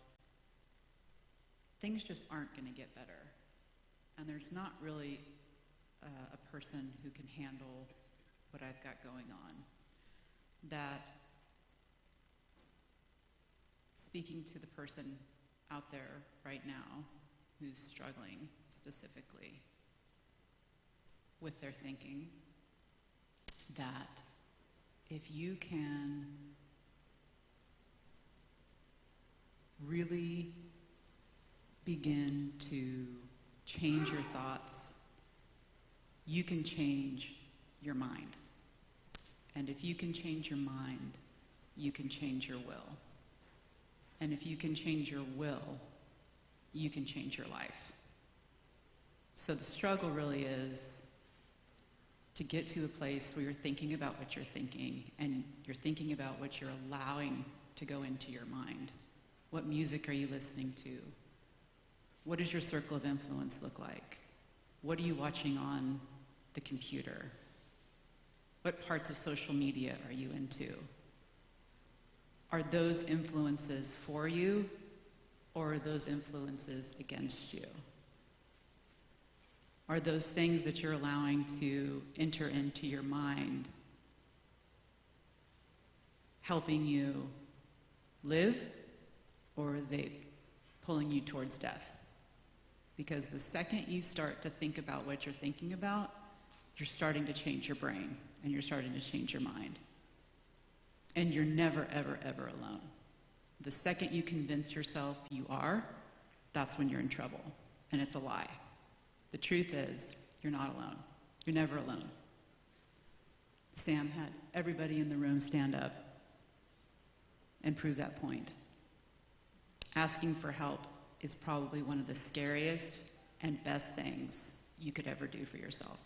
things just aren't going to get better, and there's not really a person who can handle what I've got going on, that speaking to the person out there right now who's struggling specifically with their thinking, that if you can really begin to change your thoughts, you can change your mind. And if you can change your mind, you can change your will. And if you can change your will, you can change your life. So the struggle really is to get to a place where you're thinking about what you're thinking, and you're thinking about what you're allowing to go into your mind. What music are you listening to? What does your circle of influence look like? What are you watching on the computer? What parts of social media are you into? Are those influences for you, or are those influences against you? Are those things that you're allowing to enter into your mind helping you live, or are they pulling you towards death? Because the second you start to think about what you're thinking about, you're starting to change your brain, and you're starting to change your mind. And you're never, ever, ever alone. The second you convince yourself you are, that's when you're in trouble. And it's a lie. The truth is, you're not alone. You're never alone. Sam had everybody in the room stand up and prove that point. Asking for help is probably one of the scariest and best things you could ever do for yourself.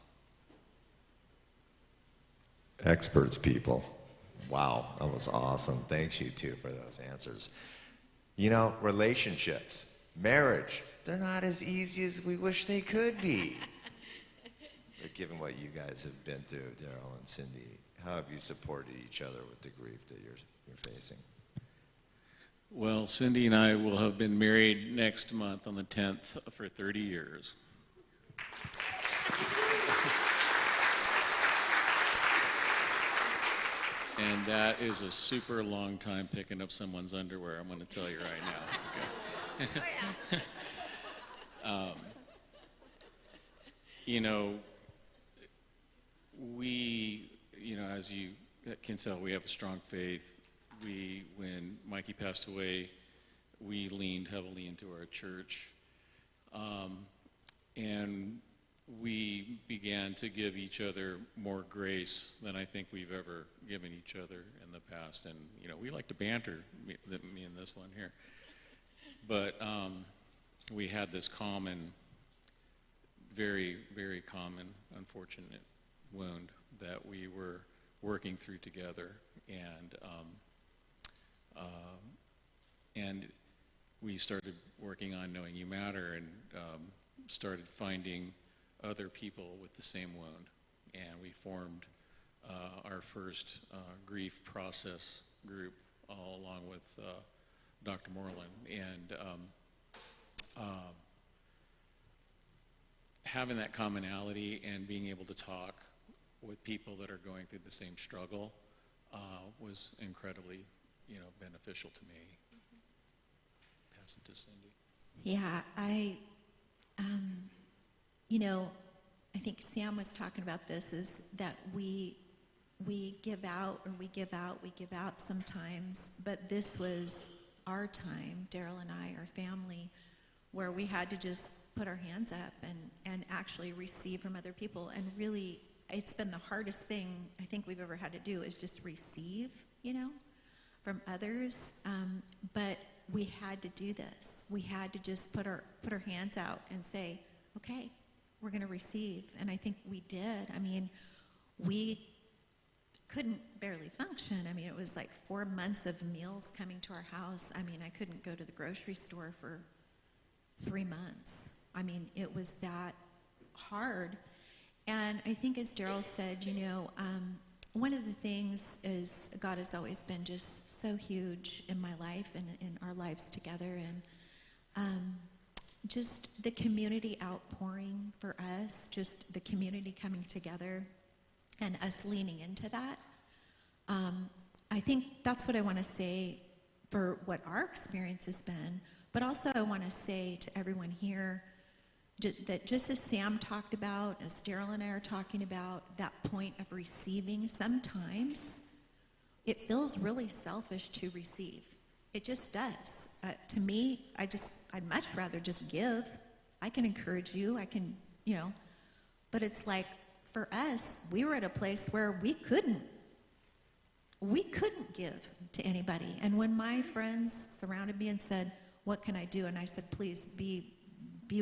Experts, people. Wow, that was awesome. Thanks, you two, for those answers. You know, relationships, marriage, they're not as easy as we wish they could be. But given what you guys have been through, Daryl and Cindy, how have you supported each other with the grief that you're you're facing? Well, Cindy and I will have been married next month on the 10th for 30 years. And that is a super long time picking up someone's underwear, I'm going to tell you right now. Okay. You know, as you can tell, we have a strong faith. When Mikey passed away, we leaned heavily into our church. And we began to give each other more grace than I think we've ever given each other in the past. And, we like to banter, me and this one here. But we had this common, very, very common, unfortunate wound that we were working through together. And we started working on Knowing You Matter and started finding other people with the same wound. And we formed our first grief process group all along with Dr. Moreland. And having that commonality and being able to talk with people that are going through the same struggle was incredibly, beneficial to me. Pass it to Cindy. Yeah, I think Sam was talking about this, is that we give out sometimes, but this was our time, Daryl and I, our family, where we had to just put our hands up and actually receive from other people. And really, it's been the hardest thing I think we've ever had to do, is just receive, from others. But we had to do this. We had to just put our hands out and say, okay, we're going to receive. And I think we did. I mean, we couldn't barely function. I mean, it was like 4 months of meals coming to our house. I mean, I couldn't go to the grocery store for 3 months. I mean, it was that hard. And I think, as Daryl said, one of the things is God has always been just so huge in my life and in our lives together. And just the community outpouring for us, just the community coming together and us leaning into that. I think that's what I want to say for what our experience has been. But also I want to say to everyone here that just as Sam talked about, as Daryl and I are talking about, that point of receiving, sometimes it feels really selfish to receive. It just does. To me, I'd much rather just give. I can encourage you, but it's like, for us, we were at a place where we couldn't give to anybody. And when my friends surrounded me and said, what can I do? And I said, please be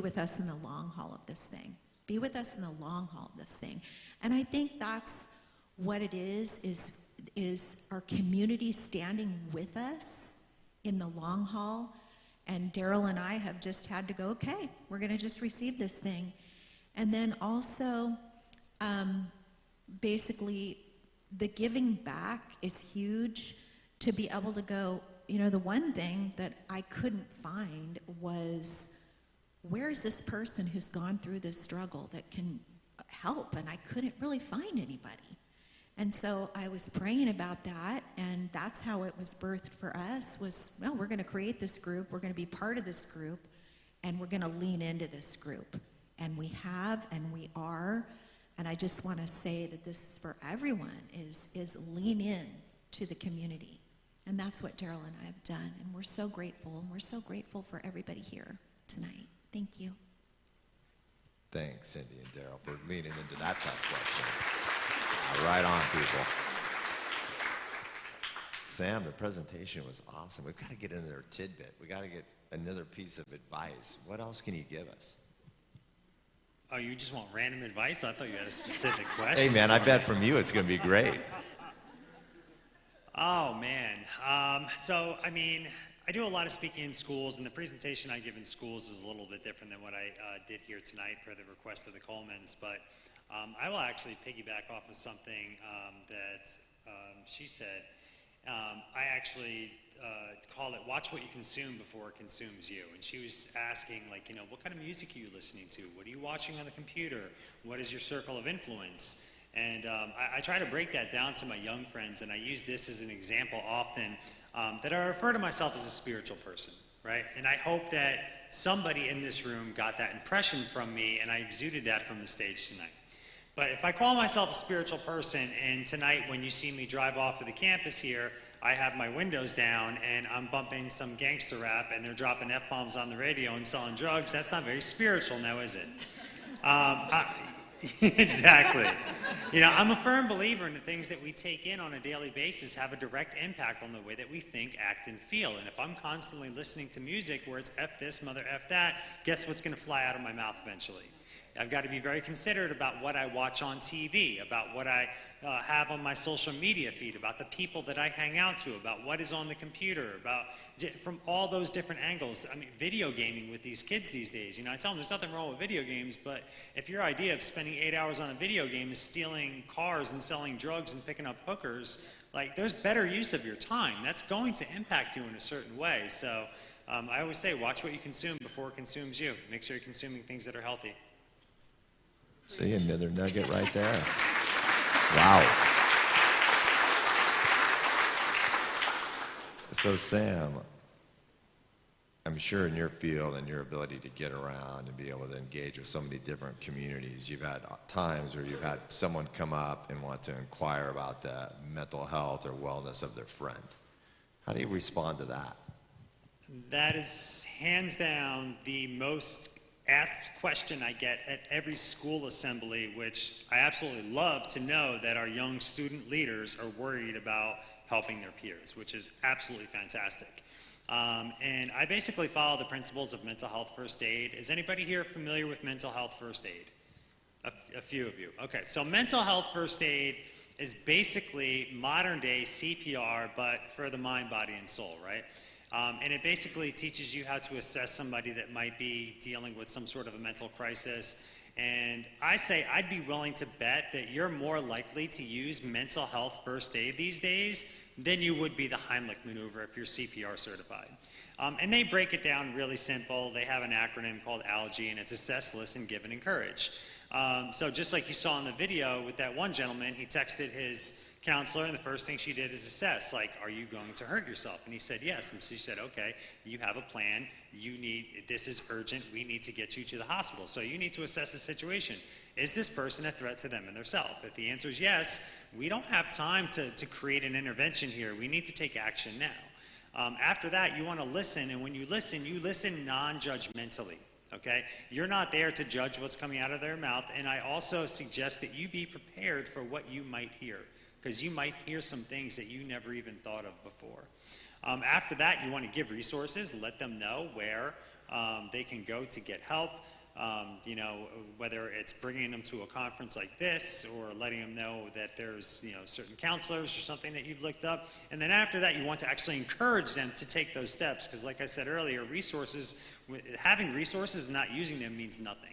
with us in the long haul of this thing. Be with us in the long haul of this thing. And I think that's what it is our community standing with us in the long haul. And Daryl and I have just had to go, okay, we're going to just receive this thing. And then also, basically, the giving back is huge. To be able to go, the one thing that I couldn't find was, where is this person who's gone through this struggle that can help? And I couldn't really find anybody. And so I was praying about that, and that's how it was birthed for us, was, well, we're going to create this group, we're going to be part of this group, and we're going to lean into this group. And we have, and we are. And I just want to say that this is for everyone, is lean in to the community. And that's what Daryl and I have done. And we're so grateful. And we're so grateful for everybody here tonight. Thank you. Thanks, Cindy and Daryl, for leaning into that tough question. Right on, people. Sam, the presentation was awesome. We've got to get another tidbit. We've got to get another piece of advice. What else can you give us? Oh, you just want random advice? I thought you had a specific question. Hey, man, I bet from you it's going to be great. Oh, man. I do a lot of speaking in schools, and the presentation I give in schools is a little bit different than what I did here tonight per the request of the Colemans. But I will actually piggyback off of something that she said. I actually call it watch what you consume before it consumes you. And she was asking, like, you know, what kind of music are you listening to? What are you watching on the computer? What is your circle of influence? And I try to break that down to my young friends, and I use this as an example often, that I refer to myself as a spiritual person, right? And I hope that somebody in this room got that impression from me, and I exuded that from the stage tonight. But if I call myself a spiritual person, and tonight when you see me drive off of the campus here, I have my windows down and I'm bumping some gangster rap and they're dropping F-bombs on the radio and selling drugs, that's not very spiritual now, is it? Exactly. You know, I'm a firm believer in the things that we take in on a daily basis have a direct impact on the way that we think, act, and feel. And if I'm constantly listening to music where it's F this, mother F that, guess what's going to fly out of my mouth eventually? I've got to be very considerate about what I watch on TV, about what I have on my social media feed, about the people that I hang out to, about what is on the computer, about from all those different angles. I mean, video gaming with these kids these days. You know, I tell them there's nothing wrong with video games, but if your idea of spending 8 hours on a video game is stealing cars and selling drugs and picking up hookers, like, there's better use of your time. That's going to impact you in a certain way. So I always say, watch what you consume before it consumes you. Make sure you're consuming things that are healthy. See, another nugget right there. Wow. So Sam, I'm sure in your field and your ability to get around and be able to engage with so many different communities, you've had times where you've had someone come up and want to inquire about the mental health or wellness of their friend. How do you respond to that? That is hands down the most asked question I get at every school assembly, which I absolutely love to know that our young student leaders are worried about helping their peers, which is absolutely fantastic. And I basically follow the principles of mental health first aid. Is anybody here familiar with mental health first aid? A few of you. Okay, so mental health first aid is basically modern day CPR, but for the mind, body, and soul, right? And it basically teaches you how to assess somebody that might be dealing with some sort of a mental crisis. And I say I'd be willing to bet that you're more likely to use mental health first aid these days than you would be the Heimlich maneuver if you're CPR certified. And they break it down really simple. They have an acronym called ALGE, and it's assess, listen, give, and encourage. So just like you saw in the video with that one gentleman, he texted his counselor, and the first thing she did is assess, like, are you going to hurt yourself? And he said yes. And she said, okay, you have a plan. This is urgent. We need to get you to the hospital. So you need to assess the situation. Is this person a threat to them and their self? If the answer is yes, we don't have time to create an intervention here. We need to take action now. After that, you want to listen, and when you listen non-judgmentally. Okay? You're not there to judge what's coming out of their mouth, and I also suggest that you be prepared for what you might hear, because you might hear some things that you never even thought of before. After that, you want to give resources, let them know where they can go to get help, you know, whether it's bringing them to a conference like this or letting them know that there's, you know, certain counselors or something that you've looked up. And then after that, you want to actually encourage them to take those steps, because like I said earlier, having resources and not using them means nothing.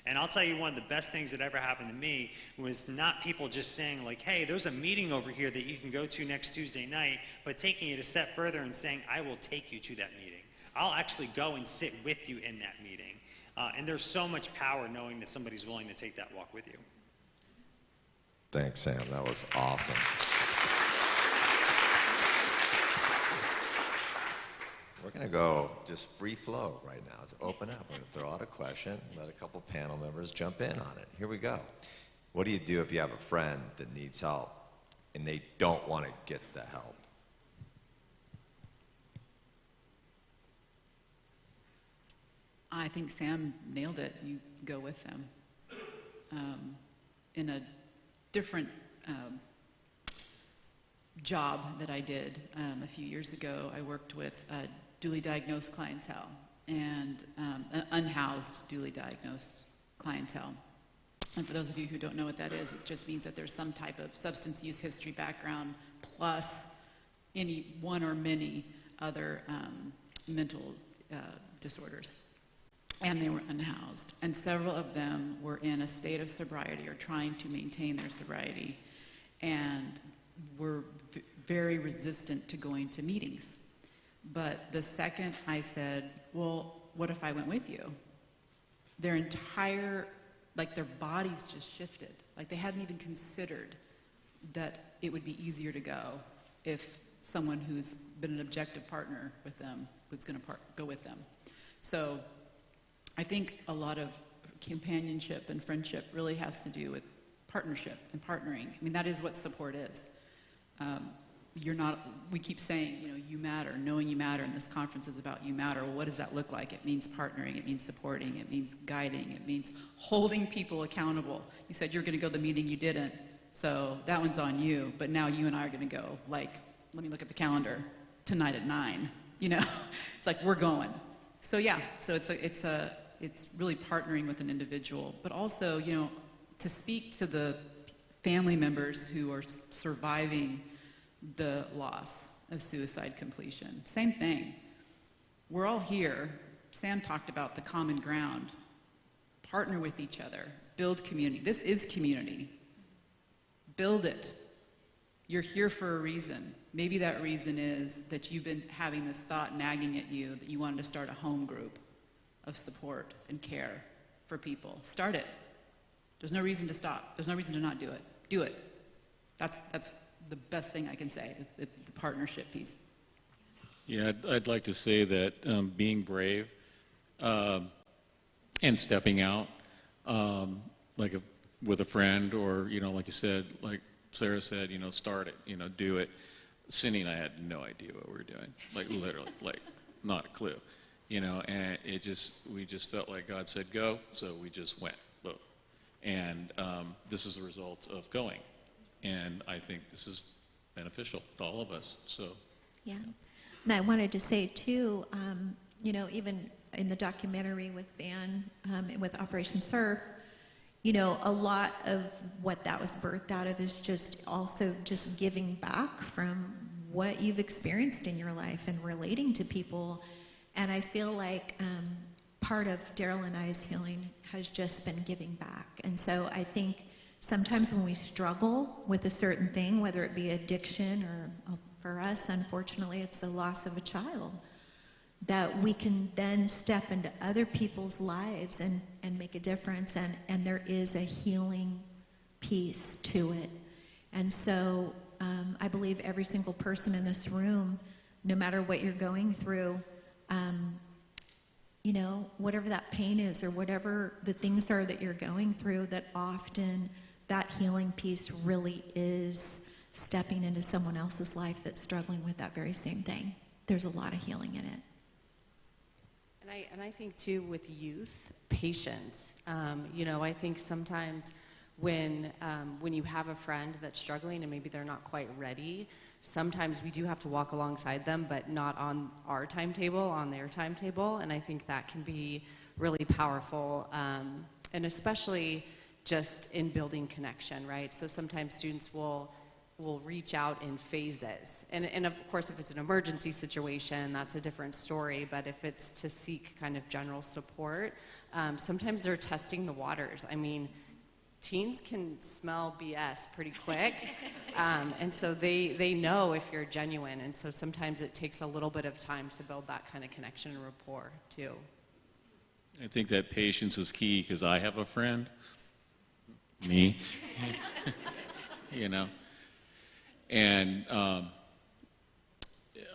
And I'll tell you, one of the best things that ever happened to me was not people just saying, like, hey, there's a meeting over here that you can go to next Tuesday night, but taking it a step further and saying, I will take you to that meeting. I'll actually go and sit with you in that meeting. And there's so much power knowing that somebody's willing to take that walk with you. Thanks, Sam. That was awesome. We're going to go just free flow right now. It's open up. We're going to throw out a question, let a couple panel members jump in on it. Here we go. What do you do if you have a friend that needs help and they don't want to get the help? I think Sam nailed it. You go with them. In a different job that I did a few years ago, I worked with duly diagnosed clientele and unhoused duly diagnosed clientele. And for those of you who don't know what that is, it just means that there's some type of substance use history background plus any one or many other mental disorders. And they were unhoused. And several of them were in a state of sobriety or trying to maintain their sobriety and were very resistant to going to meetings. But the second I said, well, what if I went with you? Their entire, like their bodies just shifted. Like they hadn't even considered that it would be easier to go if someone who's been an objective partner with them was going to go with them. So I think a lot of companionship and friendship really has to do with partnership and partnering. I mean, that is what support is. We keep saying, you matter, knowing you matter, and this conference is about you matter. Well, what does that look like? It means partnering, it means supporting, it means guiding, it means holding people accountable. You said you're going to go to the meeting, you didn't, so that one's on you, but now you and I are going to go, like, let me look at the calendar, tonight at 9, It's like, we're going. So yeah, so it's really partnering with an individual, but also, to speak to the family members who are surviving the loss of suicide completion. Same thing. We're all here. Sam talked about the common ground. Partner with each other. Build community. This is community. Build it. You're here for a reason. Maybe that reason is that you've been having this thought nagging at you that you wanted to start a home group of support and care for people. Start it. There's no reason to stop. There's no reason to not do it. Do it. That's the best thing I can say, is the partnership piece. Yeah, I'd like to say that being brave and stepping out, with a friend, or like you said, like Sarah said, start it, do it. Cindy and I had no idea what we were doing, like literally, like not a clue, and we just felt like God said go, so we just went, boom. And this is the result of going. And I think this is beneficial to all of us. So, yeah. And I wanted to say too, even in the documentary with Van, with Operation Surf, a lot of what that was birthed out of is just giving back from what you've experienced in your life and relating to people. And I feel like part of Daryl and I's healing has just been giving back. And so I think sometimes when we struggle with a certain thing, whether it be addiction or for us, unfortunately, it's the loss of a child, that we can then step into other people's lives and make a difference. And there is a healing piece to it. And so I believe every single person in this room, no matter what you're going through, whatever that pain is or whatever the things are that you're going through, that often that healing piece really is stepping into someone else's life that's struggling with that very same thing. There's a lot of healing in it. And I think too with youth, patience. I think sometimes when you have a friend that's struggling and maybe they're not quite ready, sometimes we do have to walk alongside them, but not on our timetable, on their timetable. And I think that can be really powerful, and especially just in building connection, right? So sometimes students will reach out in phases. And of course, if it's an emergency situation, that's a different story. But if it's to seek kind of general support, sometimes they're testing the waters. I mean, teens can smell BS pretty quick. And so they know if you're genuine. And so sometimes it takes a little bit of time to build that kind of connection and rapport too. I think that patience is key, because I have a friend, me, and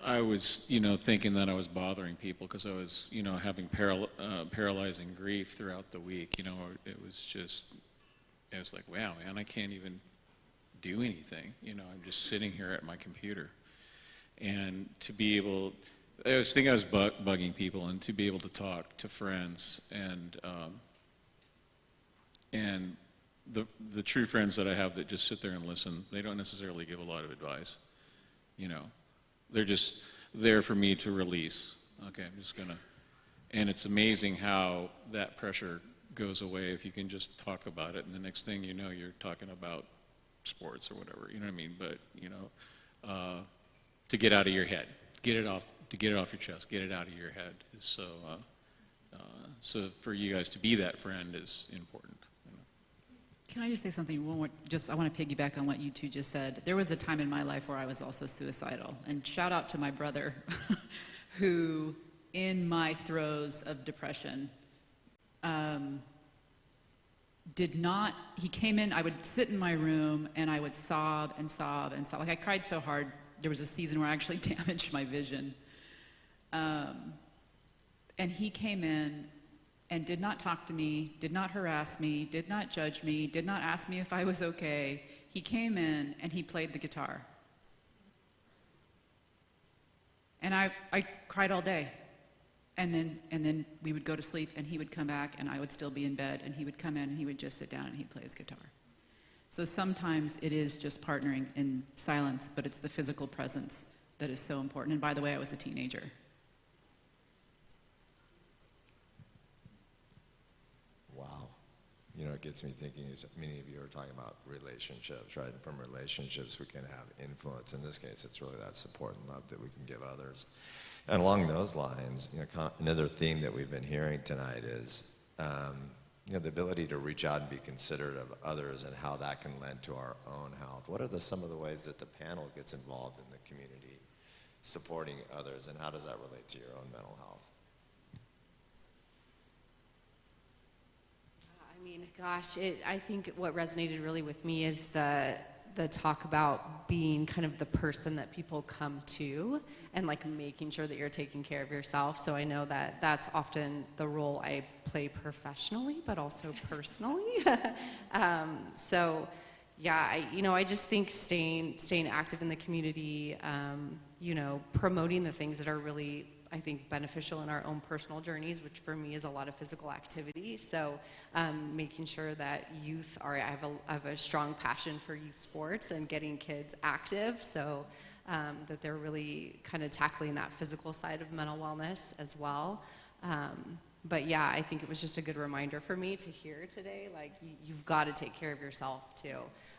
I was, thinking that I was bothering people because I was, having paralyzing grief throughout the week. It was like, wow, man, I can't even do anything. I'm just sitting here at my computer. And to be able, I was thinking I was bugging people, and to be able to talk to friends and the true friends that I have that just sit there and listen, they don't necessarily give a lot of advice. They're just there for me to release. Okay, I'm just gonna, and it's amazing how that pressure goes away if you can just talk about it, and the next thing you know, you're talking about sports or whatever, you know what I mean? But, to get out of your head, to get it off your chest, get it out of your head is so for you guys to be that friend is important. Can I just say something? I want to piggyback on what you two just said. There was a time in my life where I was also suicidal. And shout out to my brother, who, in my throes of depression, he came in, I would sit in my room and I would sob and sob and sob. Like, I cried so hard, there was a season where I actually damaged my vision. And he came in and did not talk to me, did not harass me, did not judge me, did not ask me if I was okay. He came in and he played the guitar. And I cried all day. And then we would go to sleep and he would come back and I would still be in bed and he would come in and he would just sit down and he'd play his guitar. So sometimes it is just partnering in silence, but it's the physical presence that is so important. And by the way, I was a teenager. Wow. You know, it gets me thinking, as many of you are talking about relationships, right? And from relationships, we can have influence. In this case, it's really that support and love that we can give others. And along those lines, you know, another theme that we've been hearing tonight is, you know, the ability to reach out and be considerate of others and how that can lend to our own health. What are some of the ways that the panel gets involved in the community, supporting others, and how does that relate to your own mental health? I mean, gosh, I think what resonated really with me is the talk about being kind of the person that people come to and like making sure that you're taking care of yourself. So I know that that's often the role I play professionally, but also personally. So yeah, I just think staying active in the community, you know, promoting the things that are really, I think, beneficial in our own personal journeys, which for me is a lot of physical activity. So making sure that youth I have a strong passion for youth sports and getting kids active, so that they're really kind of tackling that physical side of mental wellness as well. But yeah, I think it was just a good reminder for me to hear today, like, you've got to take care of yourself too.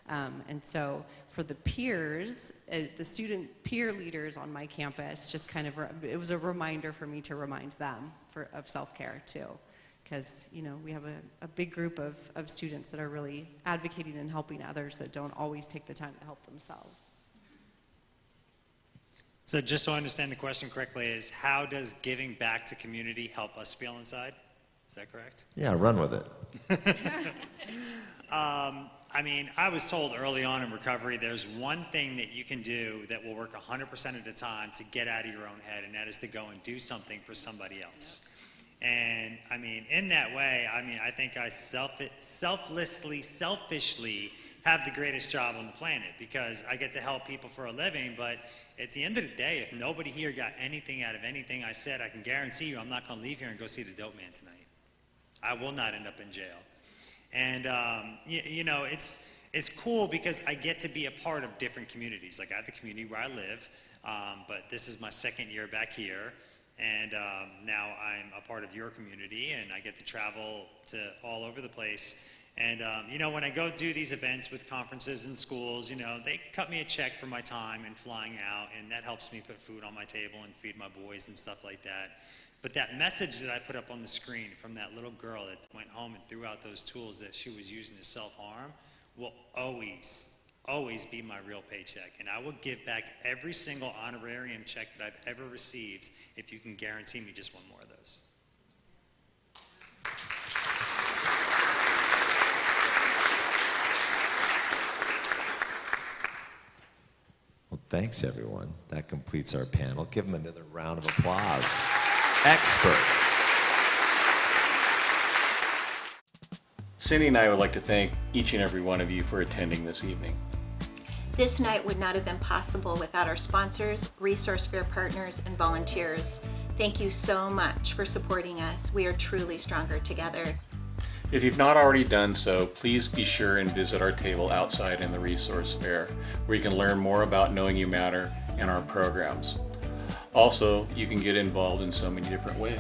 And so for the peers, the student peer leaders on my campus, just kind of, it was a reminder for me to remind them of self-care too. Because, you know, we have a big group of students that are really advocating and helping others that don't always take the time to help themselves. So just so I understand the question correctly, is how does giving back to community help us feel inside? Is that correct? Yeah, run with it. I mean, I was told early on in recovery, there's one thing that you can do that will work 100% of the time to get out of your own head, and that is to go and do something for somebody else. And I mean, in that way, I mean, I think I selfishly have the greatest job on the planet, because I get to help people for a living. But at the end of the day, if nobody here got anything out of anything I said, I can guarantee you I'm not going to leave here and go see the dope man tonight. I will not end up in jail. And you know, it's cool because I get to be a part of different communities. Like, I have the community where I live, but this is my second year back here. And now I'm a part of your community, and I get to travel to all over the place. And you know, when I go do these events with conferences and schools, you know, they cut me a check for my time and flying out, and that helps me put food on my table and feed my boys and stuff like that. But that message that I put up on the screen from that little girl that went home and threw out those tools that she was using to self-harm will always be my real paycheck. And I will give back every single honorarium check that I've ever received if you can guarantee me just one more of those. Well, thanks, everyone. That completes our panel. Give them another round of applause. Experts. Cindy and I would like to thank each and every one of you for attending this evening. This night would not have been possible without our sponsors, Resource Fair partners, and volunteers. Thank you so much for supporting us. We are truly stronger together. If you've not already done so, please be sure and visit our table outside in the Resource Fair, where you can learn more about Knowing You Matter and our programs. Also, you can get involved in so many different ways.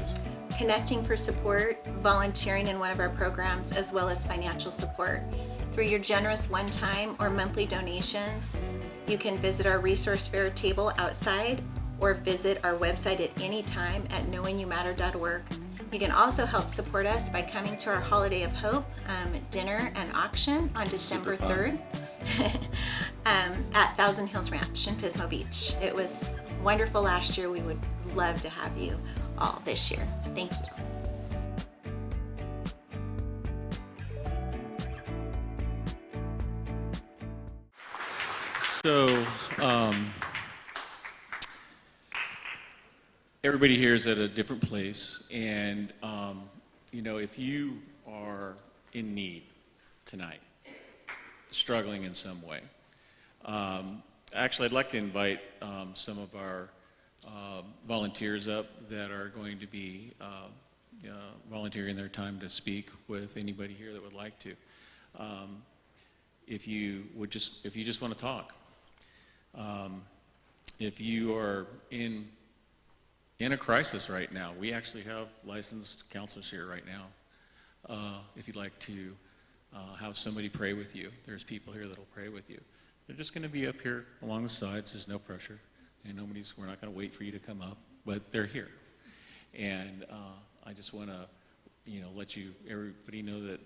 Connecting for support, volunteering in one of our programs, as well as financial support. Through your generous one-time or monthly donations, you can visit our Resource Fair table outside or visit our website at any time at knowingyoumatter.org. You can also help support us by coming to our Holiday of Hope dinner and auction on December 3rd at Thousand Hills Ranch in Pismo Beach. It was wonderful last year. We would love to have you all this year. Thank you. So, everybody here is at a different place, and you know, if you are in need tonight, struggling in some way, actually, I'd like to invite some of our volunteers up that are going to be volunteering their time to speak with anybody here that would like to. If you just want to talk. If you are in a crisis right now, we actually have licensed counselors here right now. If you'd like to have somebody pray with you, there's people here that'll pray with you. They're just going to be up here along the sides. There's no pressure, and we're not going to wait for you to come up, but they're here. And I just want to, let everybody know that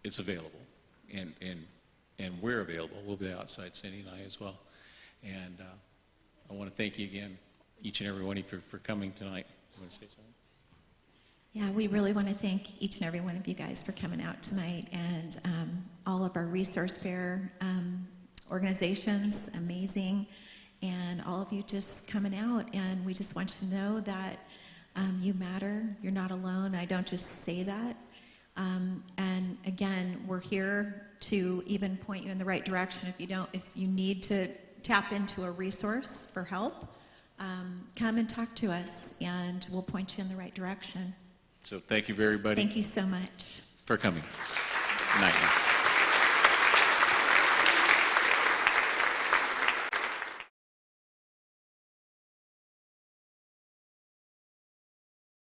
it's available, and we're available. We'll be outside, Cindy and I as well. And I want to thank you again, each and every one of you, for coming tonight. You want to say something? Yeah, we really want to thank each and every one of you guys for coming out tonight, and all of our resource fair organizations, amazing, and all of you just coming out. And we just want you to know that you matter. You're not alone. I don't just say that. And again, we're here to even point you in the right direction. If you need to tap into a resource for help, come and talk to us, and we'll point you in the right direction. So thank you, everybody. Thank you so much for coming. Good night.